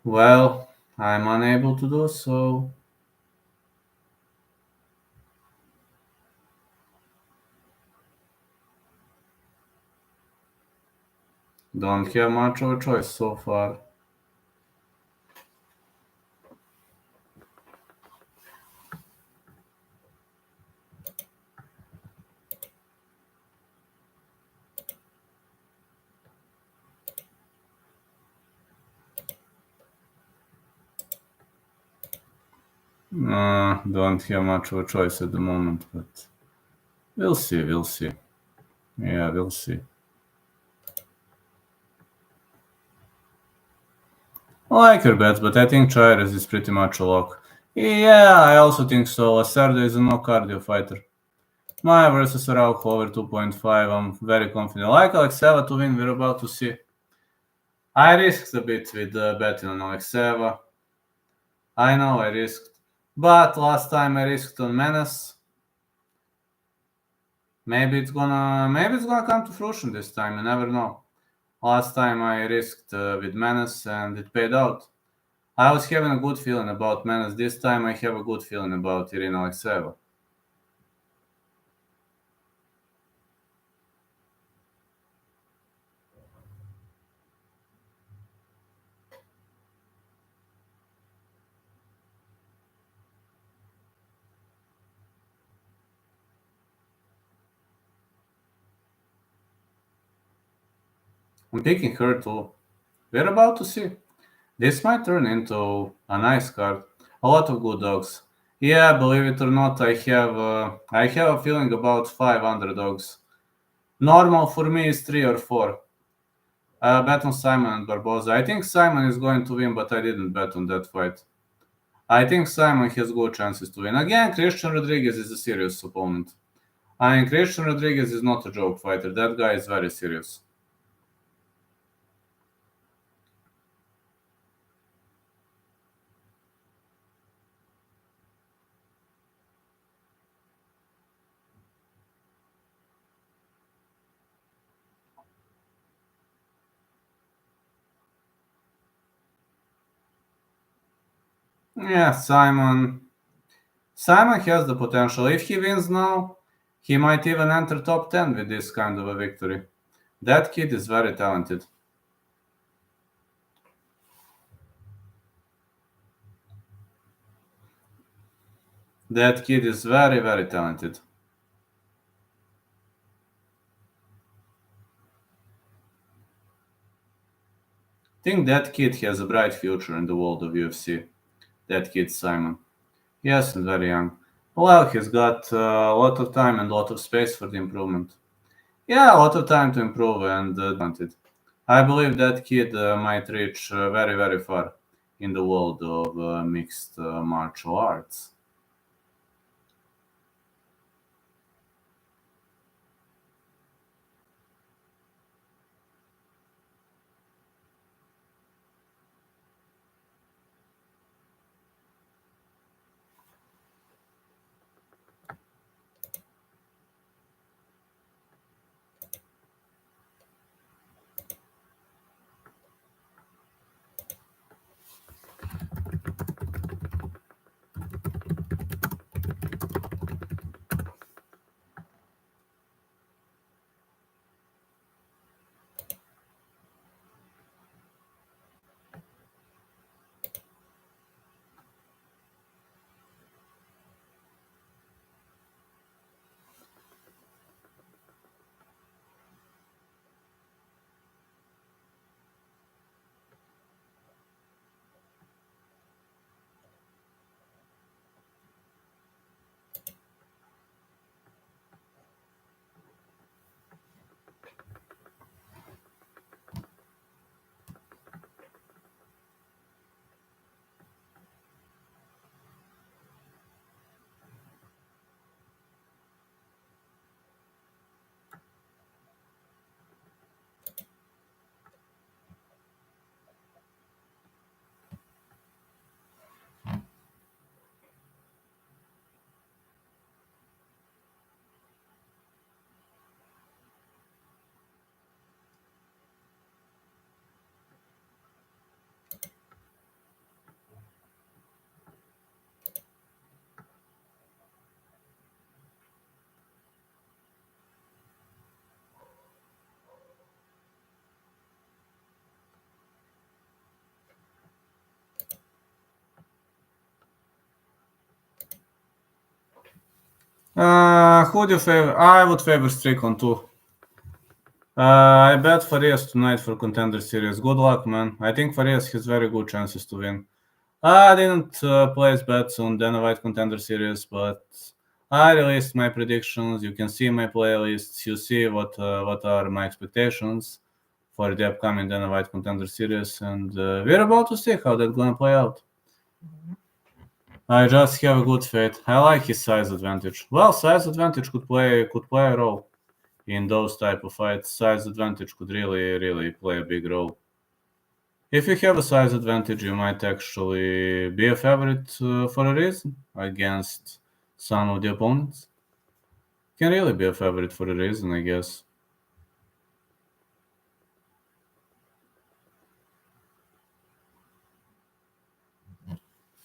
Well, I'm unable to do so. Don't have much of a choice so far. Don't have much of a choice at the moment, but we'll see, we'll see. Yeah, we'll see. I like her bets, but I think Chaires is pretty much a lock. Yeah, I also think so. Lacerda is a no cardio fighter. Maya versus Araujo over 2.5. I'm very confident. I like Alexeva to win. We're about to see. I risked a bit with betting on Alexeva. I know I risked. But last time I risked on Menace. Maybe it's gonna come to fruition this time. You never know. Last time I risked with Menace and it paid out. I was having a good feeling about Menace. This time I have a good feeling about Irina Alexeva. I'm picking her too. We're about to see. This might turn into a nice card. A lot of good dogs. Yeah, believe it or not, I have a feeling about 5 underdogs. Normal for me is 3 or 4. Bet on Simon and Barboza. I think Simon is going to win, but I didn't bet on that fight. I think Simon has good chances to win. Again, Christian Rodriguez is a serious opponent. I mean, Christian Rodriguez is not a joke fighter. That guy is very serious. Yeah, Simon. Simon has the potential. If he wins now, he might even enter top 10 with this kind of a victory. That kid is very talented. That kid is very, very talented. Think that kid has a bright future in the world of UFC. That kid, Simon. Yes, and very young. Well, he's got a lot of time and a lot of space for the improvement. Yeah, a lot of time to improve and talented. I believe that kid might reach very, very far in the world of mixed martial arts. Who do you favor? I would favor Strickland too. I bet Farias tonight for Contender Series. Good luck, man. I think Farias has very good chances to win. I didn't place bets on Dana White Contender Series, but I released my predictions. You can see my playlists. You see what are my expectations for the upcoming Dana White Contender Series, and we're about to see how that's gonna play out. I just have a good faith. I like his size advantage. Well, size advantage could play a role in those type of fights. Size advantage could really play a big role. If you have a size advantage, you might actually be a favorite for a reason against some of the opponents. Can really be a favorite for a reason, I guess.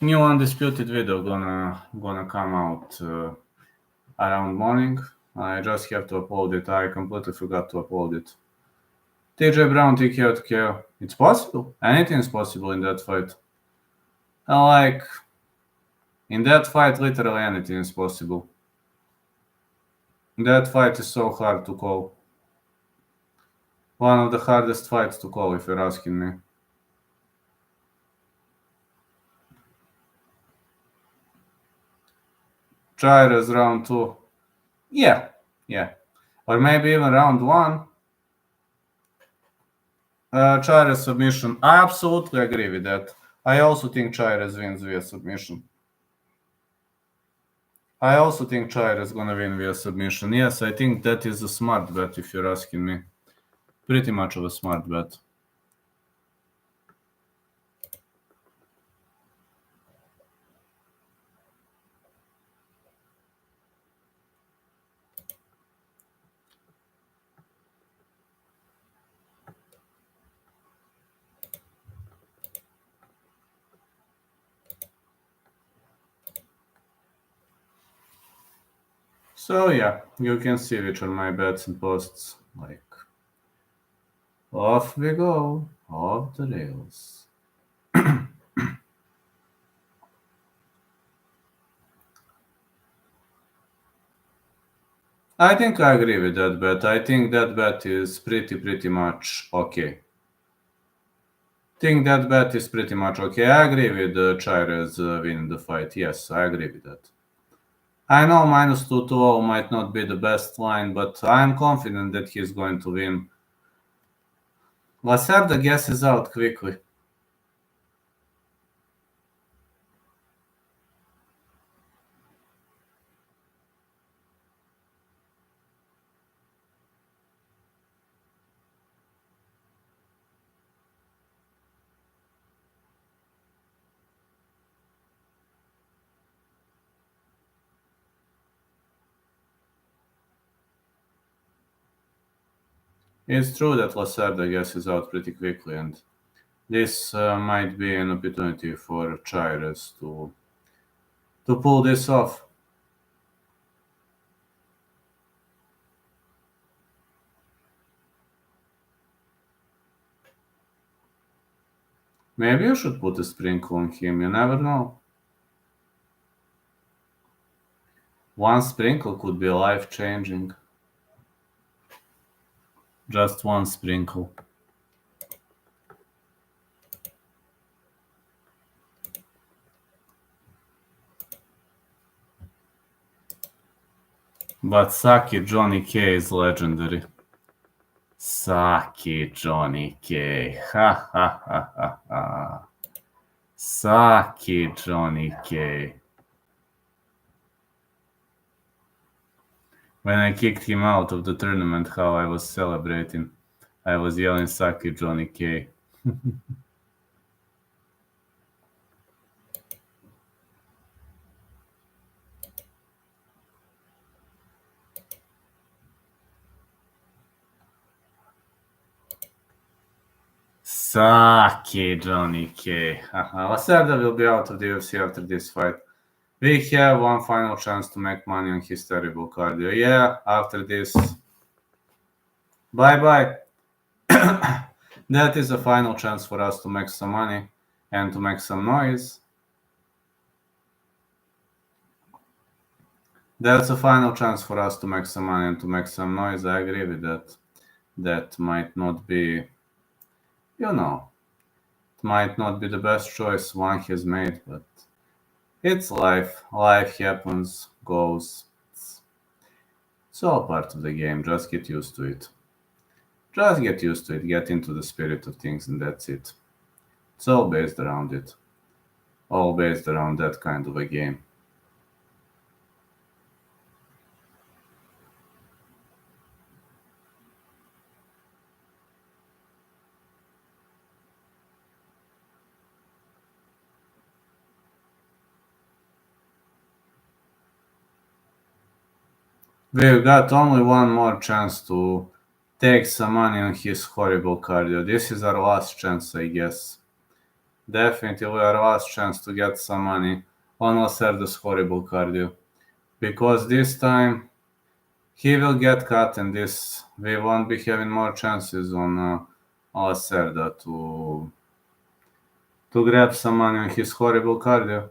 New undisputed video gonna come out around morning. I just have to upload it. I completely forgot to upload it. TJ Brown TKO to KO. It's possible. Anything is possible in that fight. Like in that fight, literally anything is possible. That fight is so hard to call. One of the hardest fights to call, if you're asking me. Chairez round 2. Yeah. Or maybe even round 1. Chairez submission. I absolutely agree with that. I also think Chairez wins via submission. I also think Chairez gonna win via submission. Yes, I think that is a smart bet, if you're asking me. Pretty much of a smart bet. So yeah, you can see which are my bets and posts. Like, off we go, off the rails. I think I agree with that bet. I think that bet is pretty much okay. Think that bet is pretty much okay. I agree with Chairez winning the fight. Yes, I agree with that. I know minus 220 might not be the best line, but I'm confident that he's going to win. Lacerda guesses out quickly. It's true that Lacerda guesses out pretty quickly, and this might be an opportunity for Chairez to pull this off. Maybe you should put a sprinkle on him, you never know. One sprinkle could be life-changing. Just one sprinkle. But Saki Johnny K is legendary. Saki Johnny K. Ha ha ha ha ha. Saki Johnny K. When I kicked him out of the tournament, how I was celebrating. I was yelling Saki Johnny K. Saki Johnny K. Lacerda will be out of the UFC after this fight. We have one final chance to make money on his terrible cardio. Yeah, after this. Bye-bye. That is a final chance for us to make some money and to make some noise. That's a final chance for us to make some money and to make some noise. I agree with that. That might not be, you know, it might not be the best choice one has made, but it's life. Life happens, goes. It's all part of the game. Just get used to it. Just get used to it. Get into the spirit of things, and that's it. It's all based around it. All based around that kind of a game. We've got only one more chance to take some money on his horrible cardio. This is our last chance, I guess. Definitely our last chance to get some money on Lacerda's horrible cardio. Because this time he will get cut and this we won't be having more chances on Lacerda to grab some money on his horrible cardio.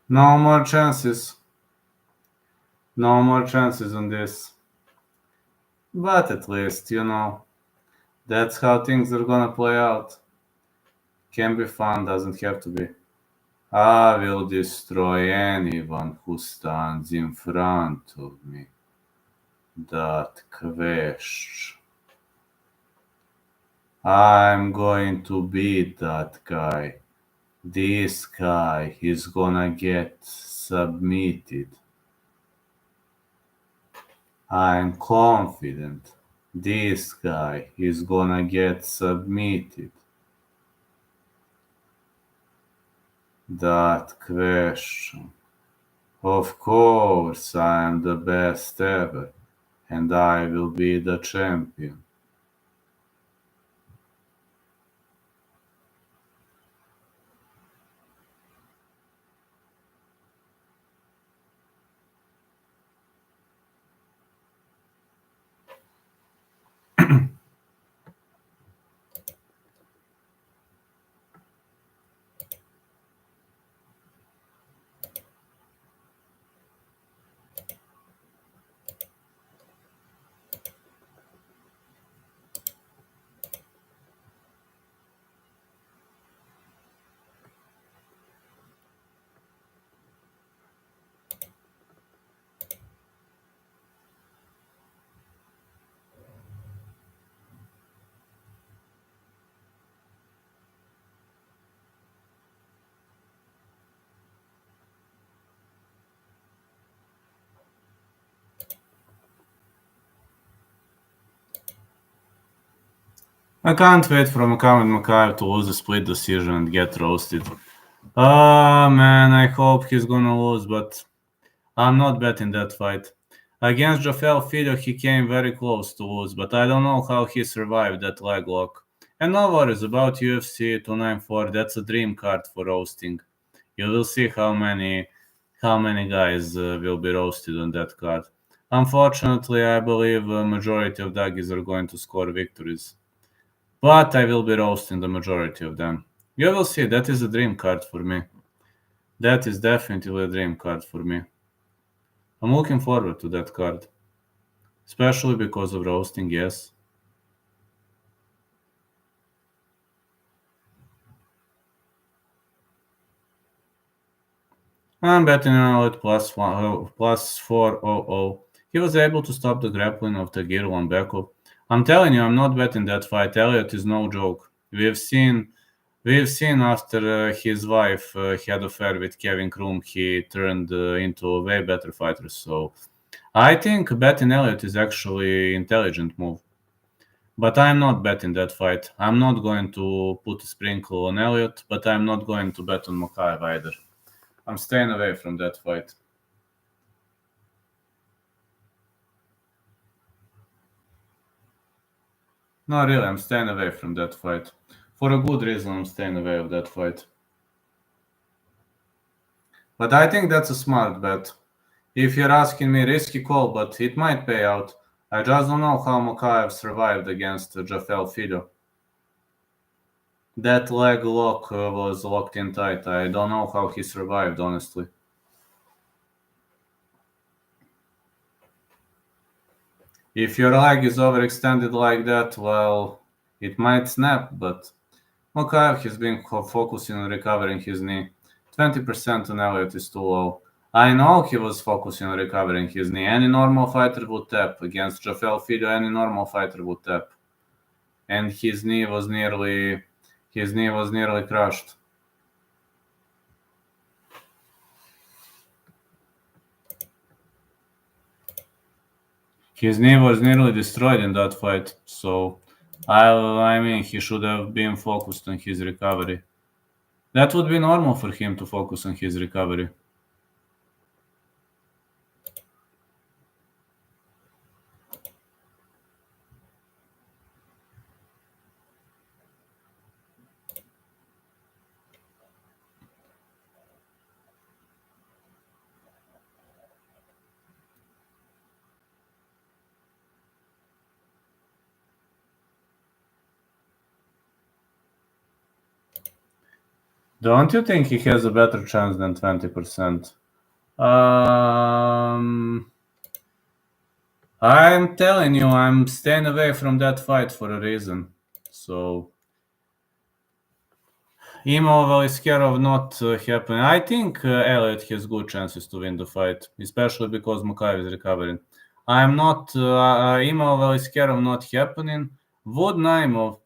No more chances. No more chances on this. But at least, that's how things are gonna play out. Can be fun, doesn't have to be. I will destroy anyone who stands in front of me. That question. I'm going to beat that guy. This guy is gonna get submitted. I'm confident this guy is gonna get submitted. That question. Of course, I am the best ever, and I will be the champion. I can't wait for Muhammad Makayev to lose a split decision and get roasted. Ah, man, I hope he's gonna lose, but I'm not betting that fight. Against Joffel Filho, he came very close to lose, but I don't know how he survived that leg lock. And no worries about UFC 294, that's a dream card for roasting. You will see how many guys will be roasted on that card. Unfortunately, I believe a majority of Duggies are going to score victories. But I will be roasting the majority of them. You will see, that is a dream card for me. That is definitely a dream card for me. I'm looking forward to that card. Especially because of roasting, yes. I'm betting now at plus 400. He was able to stop the grappling of Tagir Lambekov. I'm telling you, I'm not betting that fight. Elliot is no joke. We've seen after his wife had affair with Kevin Krum, he turned into a way better fighter. So I think betting Elliott is actually intelligent move. But I'm not betting that fight. I'm not going to put a sprinkle on Elliott, but I'm not going to bet on Mokaev either. I'm staying away from that fight. No, really, I'm staying away from that fight. For a good reason, I'm staying away of that fight. But I think that's a smart bet. If you're asking me, risky call, but it might pay out. I just don't know how Mokaev survived against Jafel Fido. That leg lock was locked in tight. I don't know how he survived, honestly. If your leg is overextended like that, well, it might snap, but Mokaev has been focusing on recovering his knee. 20% on Elliott is too low. I know he was focusing on recovering his knee. Any normal fighter would tap. Against Jafel Fido, any normal fighter would tap. And his knee was nearly crushed. His knee was nearly destroyed in that fight, so I mean he should have been focused on his recovery. That would be normal for him to focus on his recovery. Don't you think he has a better chance than 20%? I'm telling you, I'm staying away from that fight for a reason. So, Imova is scared of not happening. I think Elliott has good chances to win the fight, especially because Mokaev is recovering. I'm not. Imova is scared of not happening. Wood Naimov.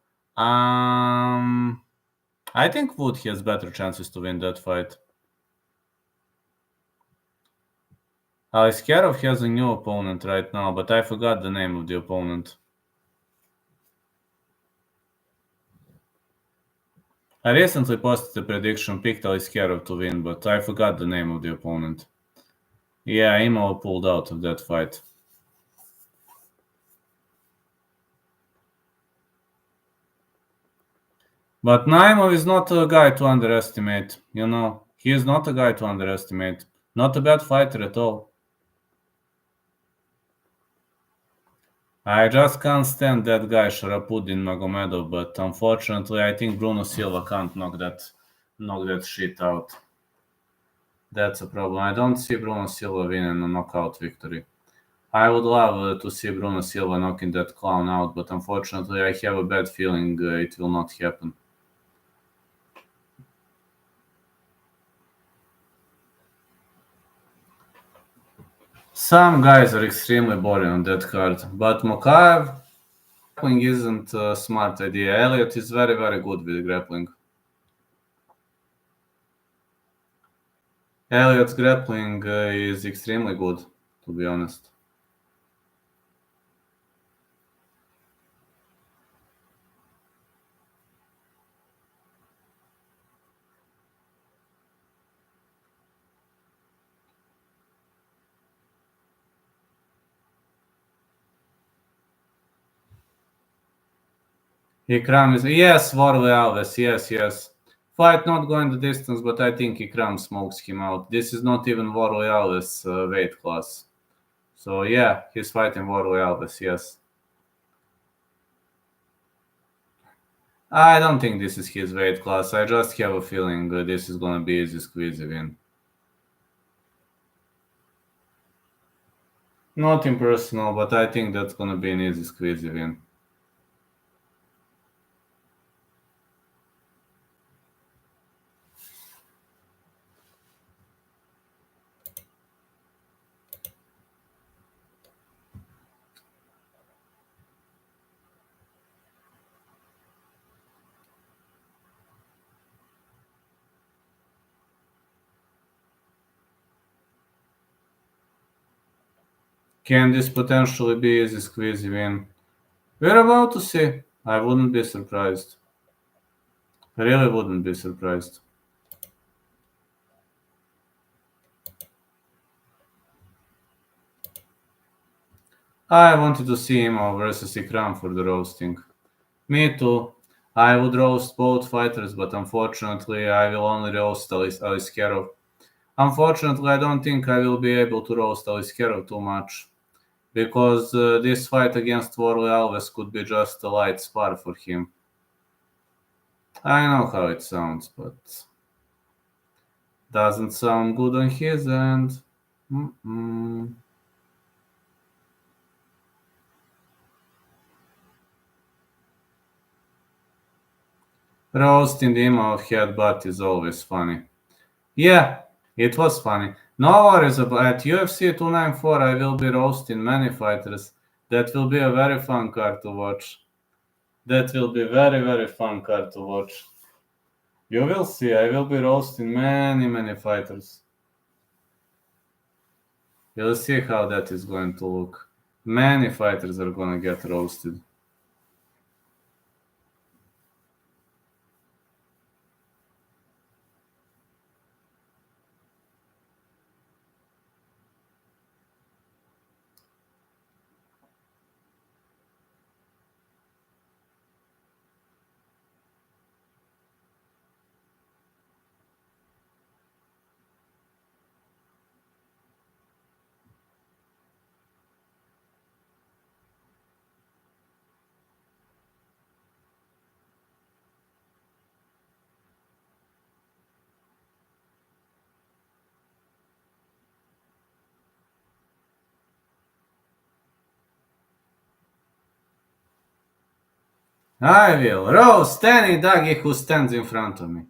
I think Wood has better chances to win that fight. Iskerov has a new opponent right now, but I forgot the name of the opponent. I recently posted a prediction, picked Iskerov to win, but I forgot the name of the opponent. Yeah, Imova pulled out of that fight. But Naimov is not a guy to underestimate, you know. He is not a guy to underestimate. Not a bad fighter at all. I just can't stand that guy Sharapudin Magomedov, but unfortunately I think Bruno Silva can't knock that shit out. That's a problem. I don't see Bruno Silva winning a knockout victory. I would love to see Bruno Silva knocking that clown out, but unfortunately I have a bad feeling it will not happen. Some guys are extremely boring on that card, but Mokaev grappling isn't a smart idea. Elliott is very, very good with grappling. Elliott's grappling is extremely good, to be honest. Ikram is yes, Warley Alves, yes. Fight not going the distance, but I think Ikram smokes him out. This is not even Warley Alves weight class. So yeah, he's fighting Warley Alves, yes. I don't think this is his weight class. I just have a feeling this is gonna be easy squeezy win. Nothing personal, but I think that's gonna be an easy squeezy win. Can this potentially be easy squeezy win? We're about to see. I wouldn't be surprised. I really wouldn't be surprised. I wanted to see him versus Ikram for the roasting. Me too. I would roast both fighters, but unfortunately, I will only roast Aliskerov. Unfortunately, I don't think I will be able to roast Aliskerov too much, because this fight against Warley Alves could be just a light spar for him. I know how it sounds, but doesn't sound good on his end. Mm-mm. Roasting him of headbutt is always funny. Yeah, it was funny. No worries about at UFC 294. I will be roasting many fighters. That will be a very fun card to watch. That will be very fun card to watch. You will see. I will be roasting many fighters. You'll see how that is going to look. Many fighters are gonna get roasted. I will roast any doggy who stands in front of me.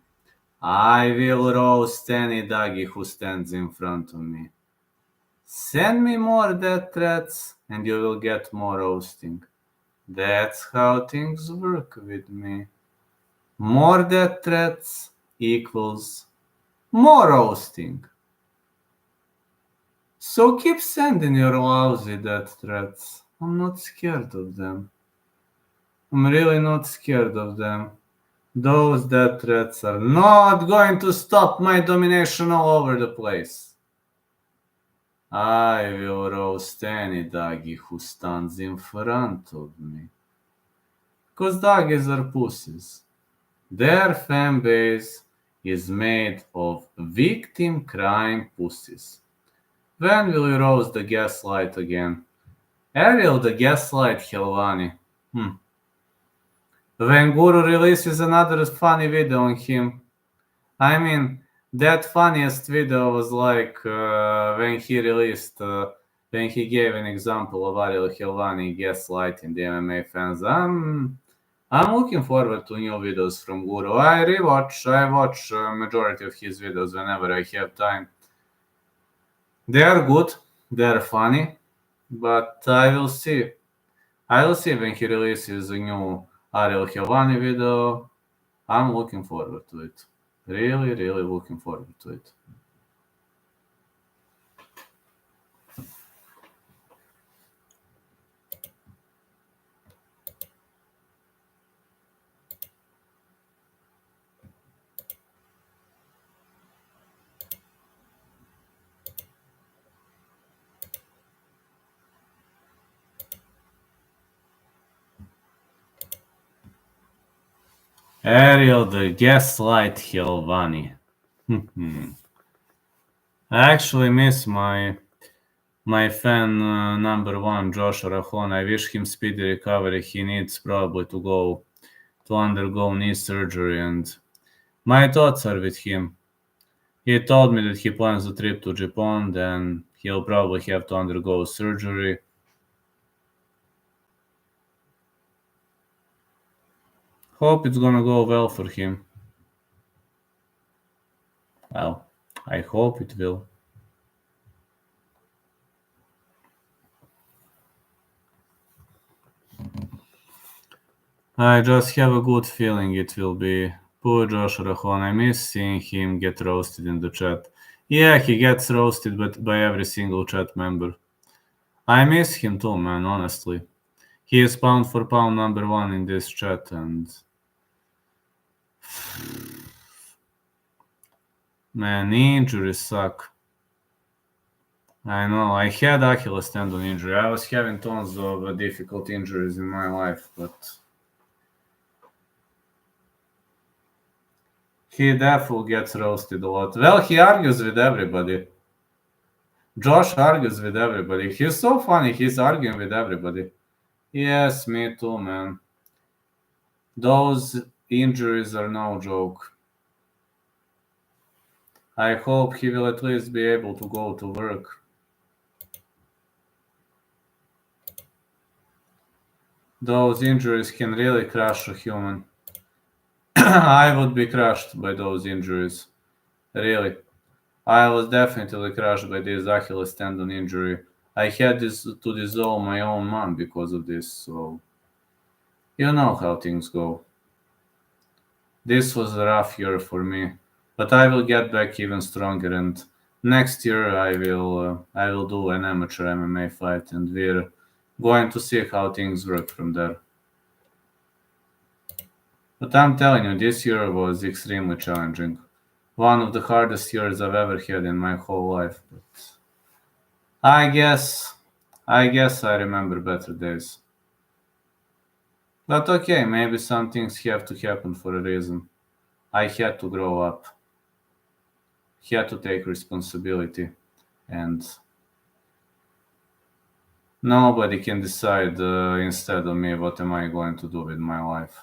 I will roast any doggy who stands in front of me. Send me more death threats and you will get more roasting. That's how things work with me. More death threats equals more roasting. So keep sending your lousy death threats. I'm not scared of them. I'm really not scared of them. Those death threats are not going to stop my domination all over the place. I will roast any doggy who stands in front of me. Because doggies are pussies. Their fan base is made of victim crime pussies. When will you roast the gaslight again? Ariel the gaslight Helvani. When Guru releases another funny video on him. I mean, that funniest video was like when he released, when he gave an example of Ariel Helvani gaslighting the MMA fans. I'm looking forward to new videos from Guru. I watch majority of his videos whenever I have time. They are good, they are funny, but I will see. I will see when he releases a new Ariel Helvani video. I'm looking forward to it. Really looking forward to it. Ariel the gaslight Helvani. I actually miss my fan number one, Josh Arahon. I wish him speedy recovery. He needs probably to undergo knee surgery, and my thoughts are with him. He told me that he plans a trip to Japan, then he'll probably have to undergo surgery. Hope it's gonna go well for him. Well, I hope it will. I just have a good feeling it will be. Poor Josh Rahon, I miss seeing him get roasted in the chat. Yeah, he gets roasted by every single chat member. I miss him too, man, honestly. He is pound for pound number one in this chat, and man, injuries suck. I know. I had Achilles tendon injury. I was having tons of difficult injuries in my life, but he definitely gets roasted a lot. Well, he argues with everybody. Josh argues with everybody. He's so funny. He's arguing with everybody. Yes, me too, man. Those injuries are no joke. I hope he will at least be able to go to work. Those injuries can really crush a human. I would be crushed by those injuries. Really. I was definitely crushed by this Achilles tendon injury. I had to dissolve my own mom because of this, so you know how things go. This was a rough year for me, but I will get back even stronger. And next year I will do an amateur MMA fight, and we're going to see how things work from there. But I'm telling you, this year was extremely challenging. One of the hardest years I've ever had in my whole life. But I guess, I guess I remember better days. But okay, maybe some things have to happen for a reason. I had to grow up, had to take responsibility, and nobody can decide instead of me what am I going to do with my life.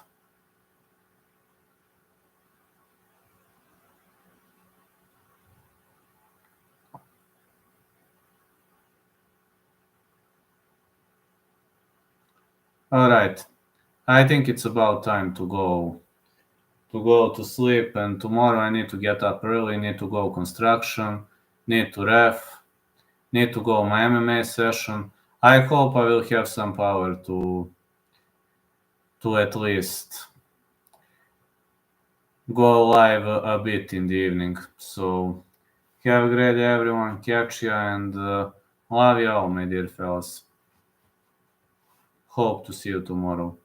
All right, I think it's about time to go to sleep, and tomorrow I need to get up early, need to go construction, need to ref, need to go my MMA session. I hope I will have some power to at least go live a bit in the evening. So have a great day, everyone. Catch ya, and love you all, my dear fellas. Hope to see you tomorrow.